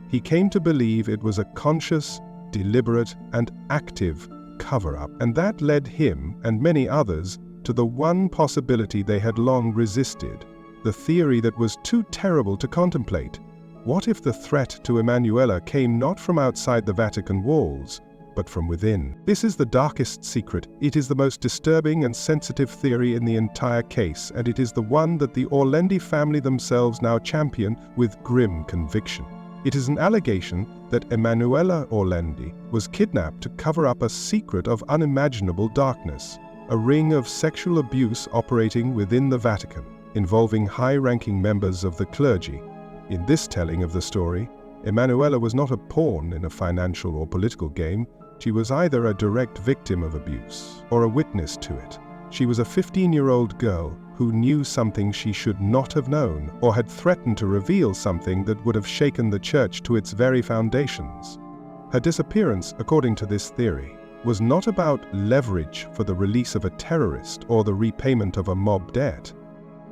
He came to believe it was a conscious, deliberate, and active cover-up, and that led him and many others to the one possibility they had long resisted, the theory that was too terrible to contemplate. What if the threat to Emanuela came not from outside the Vatican walls, but from within? This is the darkest secret. It is the most disturbing and sensitive theory in the entire case, and it is the one that the Orlandi family themselves now champion with grim conviction. It is an allegation that Emanuela Orlandi was kidnapped to cover up a secret of unimaginable darkness, a ring of sexual abuse operating within the Vatican, involving high-ranking members of the clergy. In this telling of the story, Emanuela was not a pawn in a financial or political game. She was either a direct victim of abuse or a witness to it. She was a 15-year-old girl who knew something she should not have known, or had threatened to reveal something that would have shaken the church to its very foundations. Her disappearance, according to this theory, was not about leverage for the release of a terrorist or the repayment of a mob debt.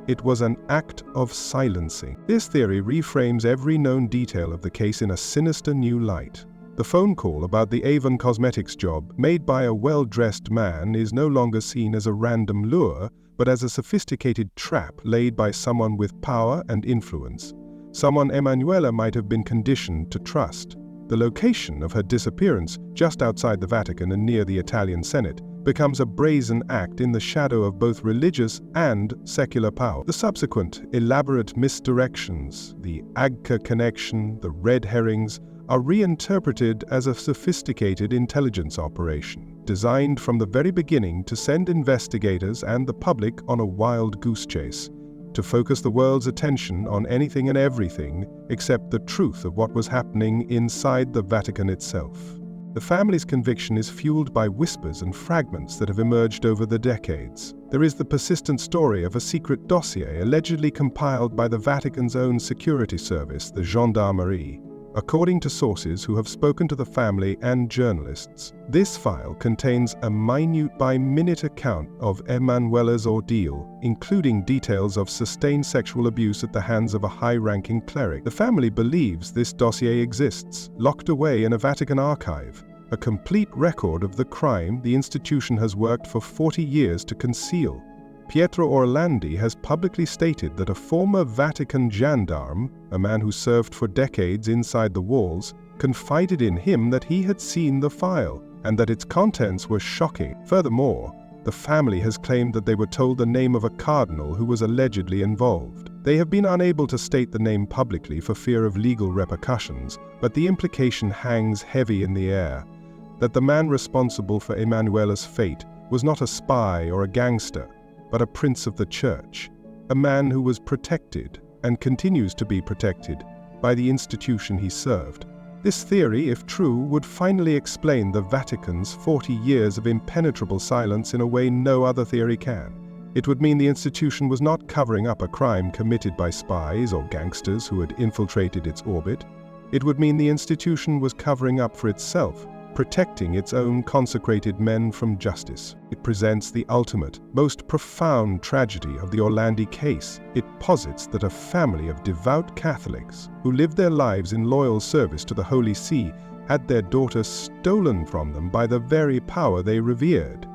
It was an act of silencing. This theory reframes every known detail of the case in a sinister new light. The phone call about the Avon Cosmetics job made by a well-dressed man is no longer seen as a random lure, but as a sophisticated trap laid by someone with power and influence, someone Emanuela might have been conditioned to trust. The location of her disappearance, just outside the Vatican and near the Italian Senate, becomes a brazen act in the shadow of both religious and secular power. The subsequent elaborate misdirections, the Ağca connection, the red herrings, are reinterpreted as a sophisticated intelligence operation, designed from the very beginning to send investigators and the public on a wild goose chase, to focus the world's attention on anything and everything except the truth of what was happening inside the Vatican itself. The family's conviction is fueled by whispers and fragments that have emerged over the decades. There is the persistent story of a secret dossier allegedly compiled by the Vatican's own security service, the Gendarmerie. According to sources who have spoken to the family and journalists, this file contains a minute-by-minute account of Emanuela's ordeal, including details of sustained sexual abuse at the hands of a high-ranking cleric. The family believes this dossier exists, locked away in a Vatican archive, a complete record of the crime the institution has worked for 40 years to conceal. Pietro Orlandi has publicly stated that a former Vatican gendarme, a man who served for decades inside the walls, confided in him that he had seen the file and that its contents were shocking. Furthermore, the family has claimed that they were told the name of a cardinal who was allegedly involved. They have been unable to state the name publicly for fear of legal repercussions, but the implication hangs heavy in the air that the man responsible for Emanuela's fate was not a spy or a gangster, but a prince of the church, a man who was protected and continues to be protected by the institution he served. This theory, if true, would finally explain the Vatican's 40 years of impenetrable silence in a way no other theory can. It would mean the institution was not covering up a crime committed by spies or gangsters who had infiltrated its orbit. It would mean the institution was covering up for itself, protecting its own consecrated men from justice. It presents the ultimate, most profound tragedy of the Orlandi case. It posits that a family of devout Catholics who lived their lives in loyal service to the Holy See had their daughter stolen from them by the very power they revered.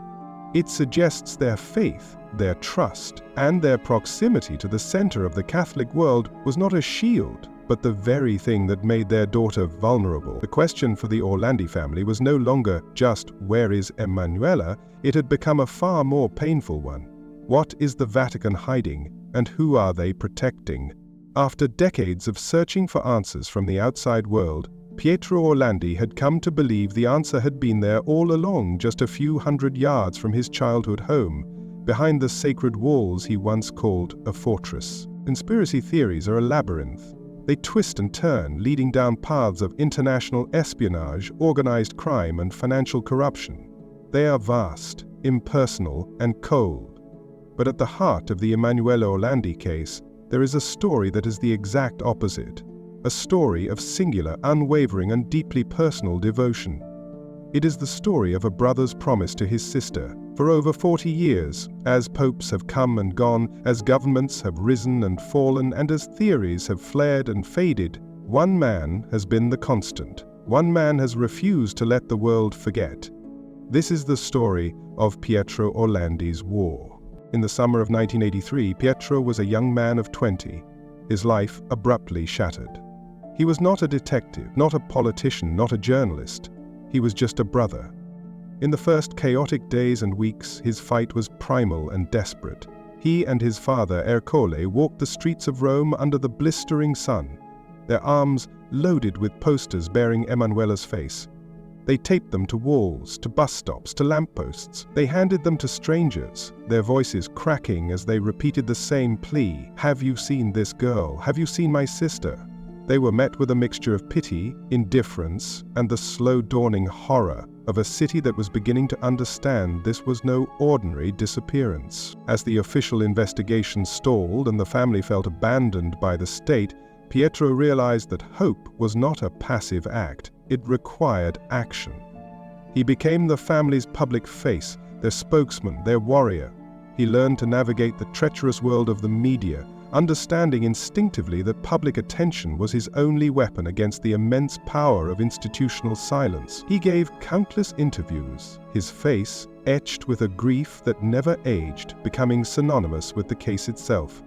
It suggests their faith, their trust, and their proximity to the center of the Catholic world was not a shield, but the very thing that made their daughter vulnerable. The question for the Orlandi family was no longer just, "Where is Emanuela?" It had become a far more painful one. What is the Vatican hiding, and who are they protecting? After decades of searching for answers from the outside world, Pietro Orlandi had come to believe the answer had been there all along, just a few hundred yards from his childhood home, behind the sacred walls he once called a fortress. Conspiracy theories are a labyrinth. They twist and turn, leading down paths of international espionage, organized crime, and financial corruption. They are vast, impersonal, and cold. But at the heart of the Emanuela Orlandi case, there is a story that is the exact opposite. A story of singular, unwavering, and deeply personal devotion. It is the story of a brother's promise to his sister. For over 40 years, as popes have come and gone, as governments have risen and fallen, and as theories have flared and faded, one man has been the constant. One man has refused to let the world forget. This is the story of Pietro Orlandi's war. In the summer of 1983, Pietro was a young man of 20, his life abruptly shattered. He was not a detective, not a politician, not a journalist. He was just a brother. In the first chaotic days and weeks, his fight was primal and desperate. He and his father, Ercole, walked the streets of Rome under the blistering sun, their arms loaded with posters bearing Emanuela's face. They taped them to walls, to bus stops, to lampposts. They handed them to strangers, their voices cracking as they repeated the same plea, "Have you seen this girl? Have you seen my sister?" They were met with a mixture of pity, indifference, and the slow dawning horror of a city that was beginning to understand this was no ordinary disappearance. As the official investigation stalled and the family felt abandoned by the state, Pietro realized that hope was not a passive act, it required action. He became the family's public face, their spokesman, their warrior. He learned to navigate the treacherous world of the media, understanding instinctively that public attention was his only weapon against the immense power of institutional silence. He gave countless interviews, his face etched with a grief that never aged, becoming synonymous with the case itself.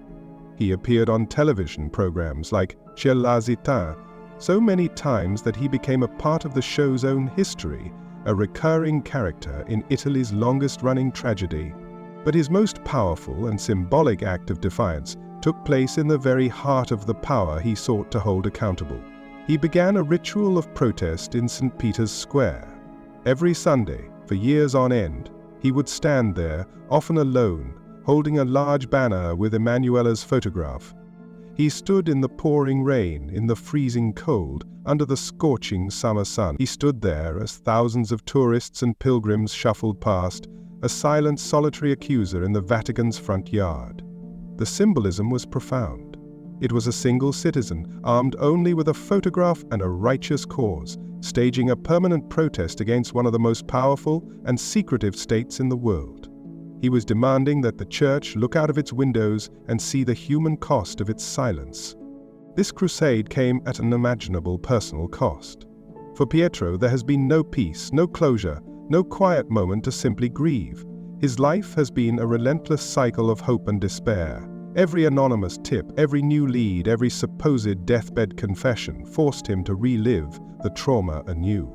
He appeared on television programs like C'è la Città so many times that he became a part of the show's own history, a recurring character in Italy's longest-running tragedy. But his most powerful and symbolic act of defiance took place in the very heart of the power he sought to hold accountable. He began a ritual of protest in St. Peter's Square. Every Sunday, for years on end, he would stand there, often alone, holding a large banner with Emanuela's photograph. He stood in the pouring rain, in the freezing cold, under the scorching summer sun. He stood there as thousands of tourists and pilgrims shuffled past, a silent, solitary accuser in the Vatican's front yard. The symbolism was profound. It was a single citizen, armed only with a photograph and a righteous cause, staging a permanent protest against one of the most powerful and secretive states in the world. He was demanding that the church look out of its windows and see the human cost of its silence. This crusade came at an unimaginable personal cost. For Pietro, there has been no peace, no closure, no quiet moment to simply grieve. His life has been a relentless cycle of hope and despair. Every anonymous tip, every new lead, every supposed deathbed confession forced him to relive the trauma anew.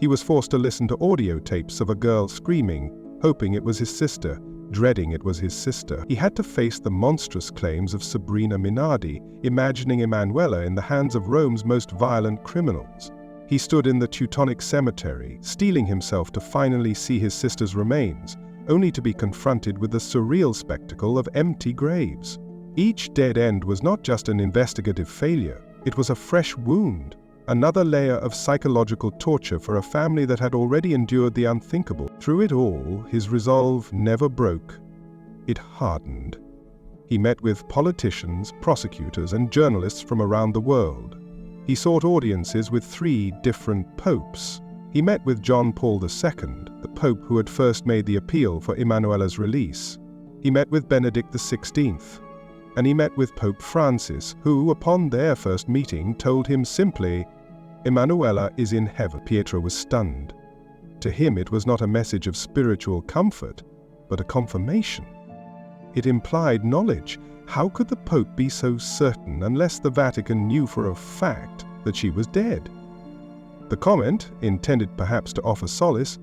He was forced to listen to audio tapes of a girl screaming, hoping it was his sister, dreading it was his sister. He had to face the monstrous claims of Sabrina Minardi, imagining Emanuela in the hands of Rome's most violent criminals. He stood in the Teutonic cemetery, steeling himself to finally see his sister's remains, only to be confronted with the surreal spectacle of empty graves. Each dead end was not just an investigative failure, it was a fresh wound, another layer of psychological torture for a family that had already endured the unthinkable. Through it all, his resolve never broke. it hardened. He met with politicians, prosecutors, and journalists from around the world. He sought audiences with 3 different popes. He met with John Paul II, the pope who had first made the appeal for Emanuela's release. He met with Benedict XVI, and he met with Pope Francis, who, upon their first meeting, told him simply, "Emanuela is in heaven." Pietro was stunned. To him, it was not a message of spiritual comfort, but a confirmation. It implied knowledge. How could the Pope be so certain unless the Vatican knew for a fact that she was dead? The comment, intended perhaps to offer solace,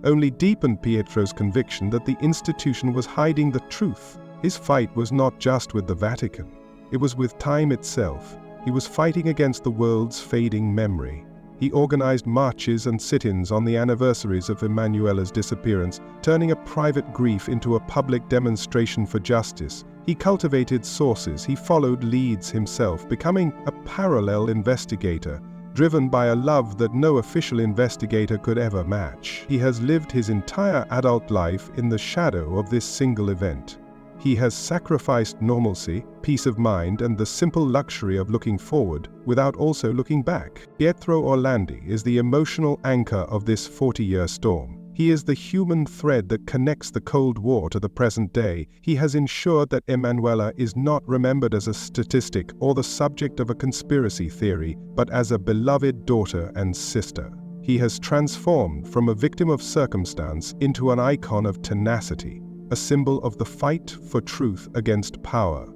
only deepened Pietro's conviction that the institution was hiding the truth. His fight was not just with the Vatican. It was with time itself. He was fighting against the world's fading memory. He organized marches and sit-ins on the anniversaries of Emanuela's disappearance, turning a private grief into a public demonstration for justice. He cultivated sources, he followed leads himself, becoming a parallel investigator, driven by a love that no official investigator could ever match. He has lived his entire adult life in the shadow of this single event. He has sacrificed normalcy, peace of mind, and the simple luxury of looking forward without also looking back. Pietro Orlandi is the emotional anchor of this 40-year storm. He is the human thread that connects the Cold War to the present day. He has ensured that Emanuela is not remembered as a statistic or the subject of a conspiracy theory, but as a beloved daughter and sister. He has transformed from a victim of circumstance into an icon of tenacity, a symbol of the fight for truth against power.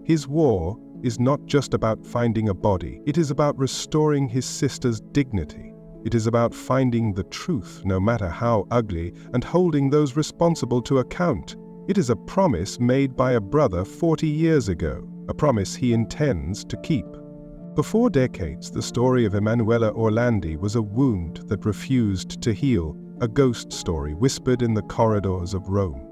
His war is not just about finding a body, it is about restoring his sister's dignity. It is about finding the truth, no matter how ugly, and holding those responsible to account. It is a promise made by a brother 40 years ago, a promise he intends to keep. For 4 decades, the story of Emanuela Orlandi was a wound that refused to heal, a ghost story whispered in the corridors of Rome.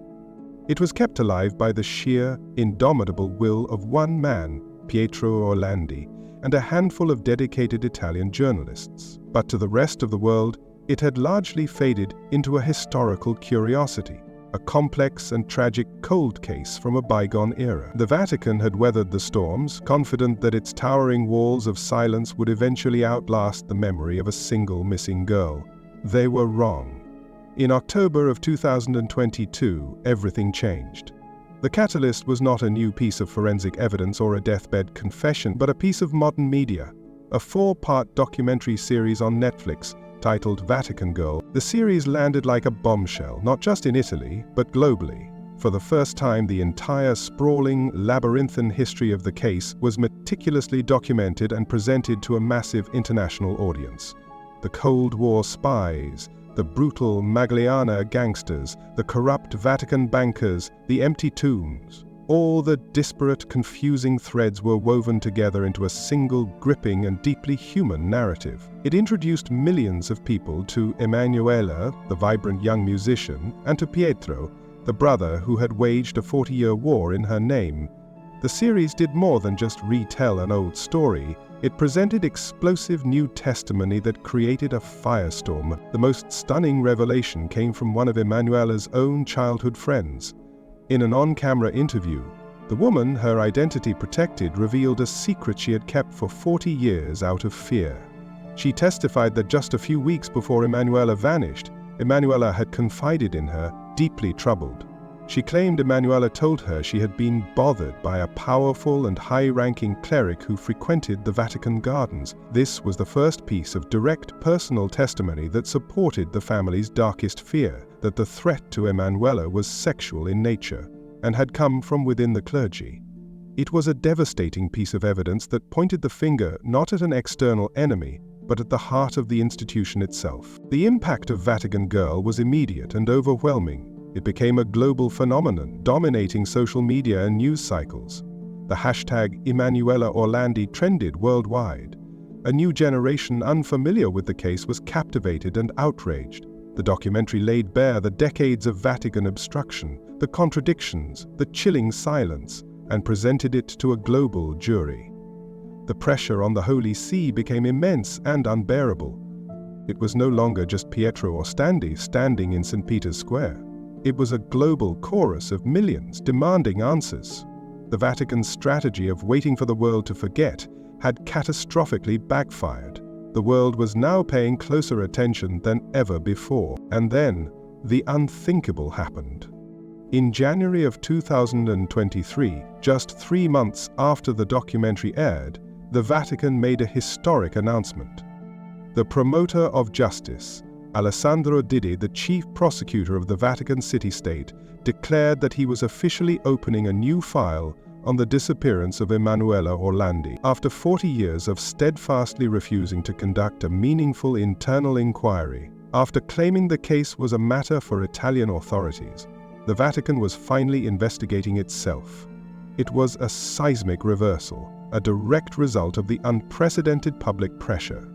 It was kept alive by the sheer, indomitable will of one man, Pietro Orlandi, and a handful of dedicated Italian journalists. But to the rest of the world, it had largely faded into a historical curiosity, a complex and tragic cold case from a bygone era. The Vatican had weathered the storms, confident that its towering walls of silence would eventually outlast the memory of a single missing girl. They were wrong. In October of 2022, everything changed. The catalyst was not a new piece of forensic evidence or a deathbed confession, but a piece of modern media, a 4-part documentary series on Netflix titled Vatican Girl. The series landed like a bombshell, not just in Italy, but globally. For the first time, the entire sprawling, labyrinthine history of the case was meticulously documented and presented to a massive international audience. The Cold War spies, the brutal Magliana gangsters, the corrupt Vatican bankers, the empty tombs. All the disparate, confusing threads were woven together into a single, gripping and deeply human narrative. It introduced millions of people to Emanuela, the vibrant young musician, and to Pietro, the brother who had waged a 40-year war in her name. The series did more than just retell an old story. It presented explosive new testimony that created a firestorm. The most stunning revelation came from one of Emanuela's own childhood friends. In an on-camera interview, the woman, her identity protected, revealed a secret she had kept for 40 years out of fear. She testified that just a few weeks before Emanuela vanished, Emanuela had confided in her, deeply troubled. She claimed Emanuela told her she had been bothered by a powerful and high-ranking cleric who frequented the Vatican gardens. This was the first piece of direct personal testimony that supported the family's darkest fear, that the threat to Emanuela was sexual in nature and had come from within the clergy. It was a devastating piece of evidence that pointed the finger not at an external enemy, but at the heart of the institution itself. The impact of Vatican Girl was immediate and overwhelming. It became a global phenomenon, dominating social media and news cycles. The hashtag Emanuela Orlandi trended worldwide. A new generation unfamiliar with the case was captivated and outraged. The documentary laid bare the decades of Vatican obstruction, the contradictions, the chilling silence, and presented it to a global jury. The pressure on the Holy See became immense and unbearable. It was no longer just Pietro Orlandi standing in St. Peter's Square. It was a global chorus of millions demanding answers. The Vatican's strategy of waiting for the world to forget had catastrophically backfired. The world was now paying closer attention than ever before. And then, the unthinkable happened. In January of 2023, just 3 months after the documentary aired, the Vatican made a historic announcement. The promoter of justice, Alessandro Diddi, the chief prosecutor of the Vatican city-state, declared that he was officially opening a new file on the disappearance of Emanuela Orlandi. After 40 years of steadfastly refusing to conduct a meaningful internal inquiry, after claiming the case was a matter for Italian authorities, the Vatican was finally investigating itself. It was a seismic reversal, a direct result of the unprecedented public pressure.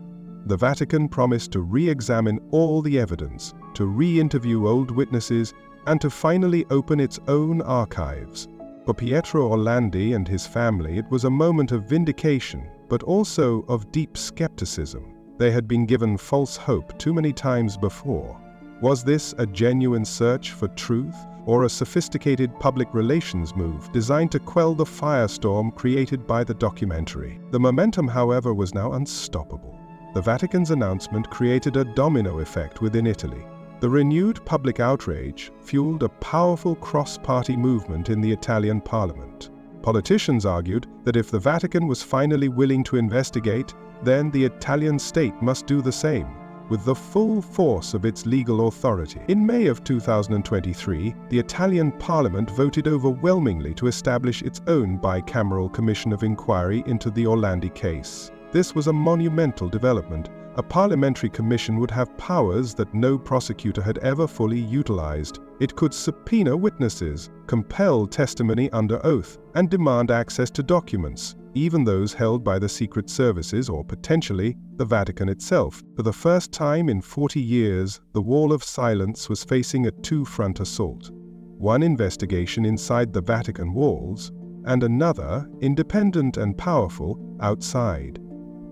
The Vatican promised to re-examine all the evidence, to re-interview old witnesses, and to finally open its own archives. For Pietro Orlandi and his family, it was a moment of vindication, but also of deep skepticism. They had been given false hope too many times before. Was this a genuine search for truth, or a sophisticated public relations move designed to quell the firestorm created by the documentary? The momentum, however, was now unstoppable. The Vatican's announcement created a domino effect within Italy. The renewed public outrage fueled a powerful cross-party movement in the Italian parliament. Politicians argued that if the Vatican was finally willing to investigate, then the Italian state must do the same, with the full force of its legal authority. In May of 2023, the Italian parliament voted overwhelmingly to establish its own bicameral commission of inquiry into the Orlandi case. This was a monumental development. A parliamentary commission would have powers that no prosecutor had ever fully utilized. It could subpoena witnesses, compel testimony under oath, and demand access to documents, even those held by the secret services or potentially the Vatican itself. For the first time in 40 years, the wall of silence was facing a two-front assault. One investigation inside the Vatican walls, and another, independent and powerful, outside.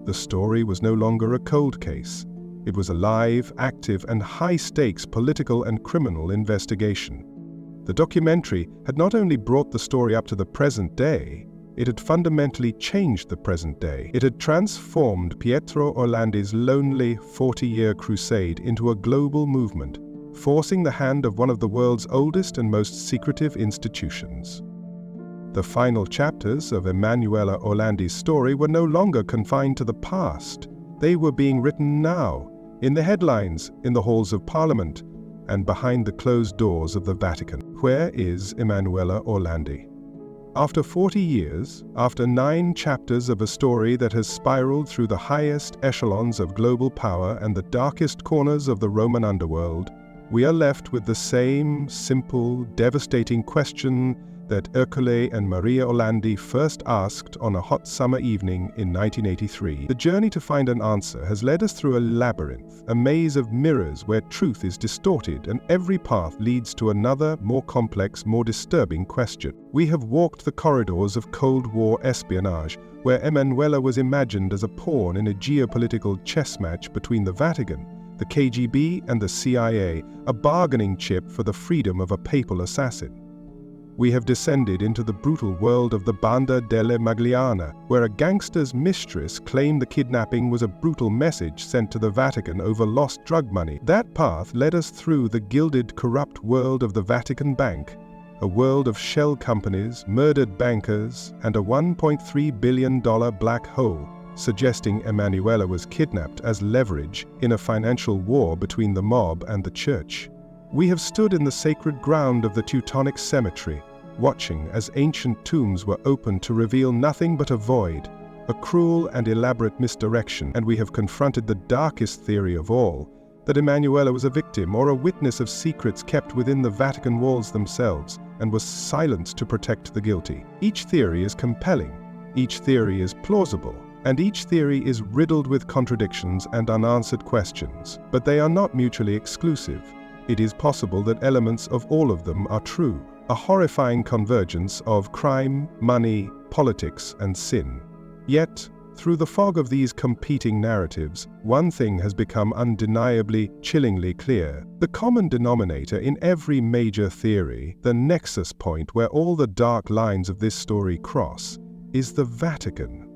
The story was no longer a cold case. It was a live, active, and high-stakes political and criminal investigation. The documentary had not only brought the story up to the present day, it had fundamentally changed the present day. It had transformed Pietro Orlandi's lonely 40-year crusade into a global movement, forcing the hand of one of the world's oldest and most secretive institutions. The final chapters of Emanuela Orlandi's story were no longer confined to the past. They were being written now, in the headlines, in the halls of Parliament, and behind the closed doors of the Vatican. Where is Emanuela Orlandi? After 40 years, after 9 chapters of a story that has spiraled through the highest echelons of global power and the darkest corners of the Roman underworld, we are left with the same simple, devastating question that Ercole and Maria Orlandi first asked on a hot summer evening in 1983. The journey to find an answer has led us through a labyrinth, a maze of mirrors where truth is distorted and every path leads to another, more complex, more disturbing question. We have walked the corridors of Cold War espionage, where Emanuela was imagined as a pawn in a geopolitical chess match between the Vatican, the KGB, and the CIA, a bargaining chip for the freedom of a papal assassin. We have descended into the brutal world of the Banda della Magliana, where a gangster's mistress claimed the kidnapping was a brutal message sent to the Vatican over lost drug money. That path led us through the gilded, corrupt world of the Vatican Bank, a world of shell companies, murdered bankers, and a $1.3 billion black hole, suggesting Emanuela was kidnapped as leverage in a financial war between the mob and the church. We have stood in the sacred ground of the Teutonic Cemetery, watching as ancient tombs were opened to reveal nothing but a void, a cruel and elaborate misdirection, and we have confronted the darkest theory of all, that Emanuela was a victim or a witness of secrets kept within the Vatican walls themselves and was silenced to protect the guilty. Each theory is compelling, each theory is plausible, and each theory is riddled with contradictions and unanswered questions, but they are not mutually exclusive. It is possible that elements of all of them are true, a horrifying convergence of crime, money, politics, and sin. Yet, Through the fog of these competing narratives, one thing has become undeniably, chillingly clear. The common denominator in every major theory, the nexus point where all the dark lines of this story cross, is the Vatican.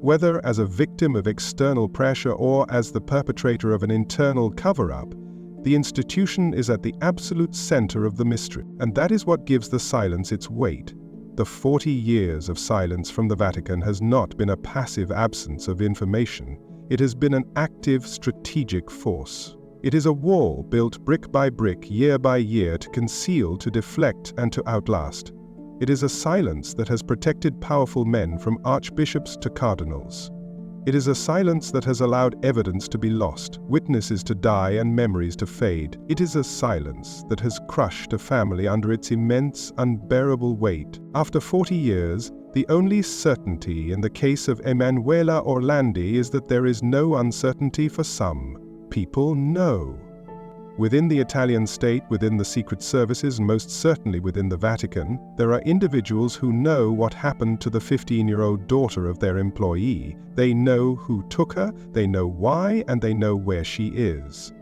Whether as a victim of external pressure or as the perpetrator of an internal cover-up, the institution is at the absolute center of the mystery, and that is what gives the silence its weight. The 40 years of silence from the Vatican has not been a passive absence of information. It has been an active, strategic force. It is a wall built brick by brick, year by year, to conceal, to deflect, and to outlast. It is a silence that has protected powerful men from archbishops to cardinals. It is a silence that has allowed evidence to be lost, witnesses to die, and memories to fade. It is a silence that has crushed a family under its immense, unbearable weight. After 40 years, the only certainty in the case of Emanuela Orlandi is that there is no uncertainty for some. People know. Within the Italian state, within the secret services, and most certainly within the Vatican, there are individuals who know what happened to the 15-year-old daughter of their employee. They know who took her, they know why, and they know where she is.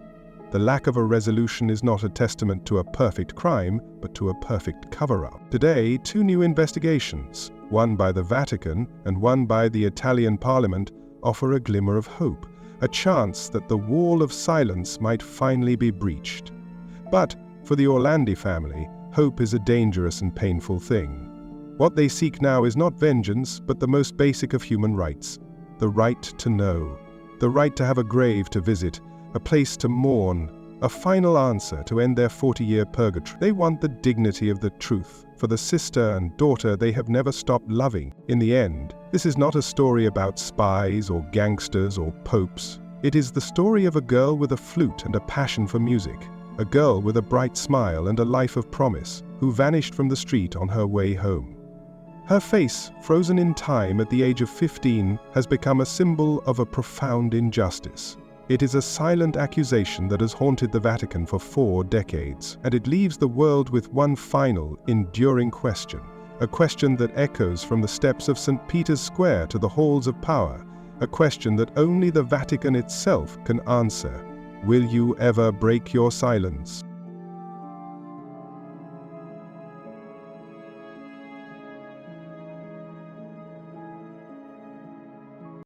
The lack of a resolution is not a testament to a perfect crime, but to a perfect cover-up. Today, 2 new investigations, one by the Vatican and one by the Italian Parliament, offer a glimmer of hope. A chance that the wall of silence might finally be breached. But for the Orlandi family, hope is a dangerous and painful thing. What they seek now is not vengeance, but the most basic of human rights: the right to know, the right to have a grave to visit, a place to mourn, a final answer to end their 40-year purgatory. They want the dignity of the truth for the sister and daughter they have never stopped loving. In the end, this is not a story about spies or gangsters or popes. It is the story of a girl with a flute and a passion for music, a girl with a bright smile and a life of promise, who vanished from the street on her way home. Her face, frozen in time at the age of 15, has become a symbol of a profound injustice. It is a silent accusation that has haunted the Vatican for 4 decades, and it leaves the world with one final, enduring question. A question that echoes from the steps of St. Peter's Square to the halls of power. A question that only the Vatican itself can answer. Will you ever break your silence?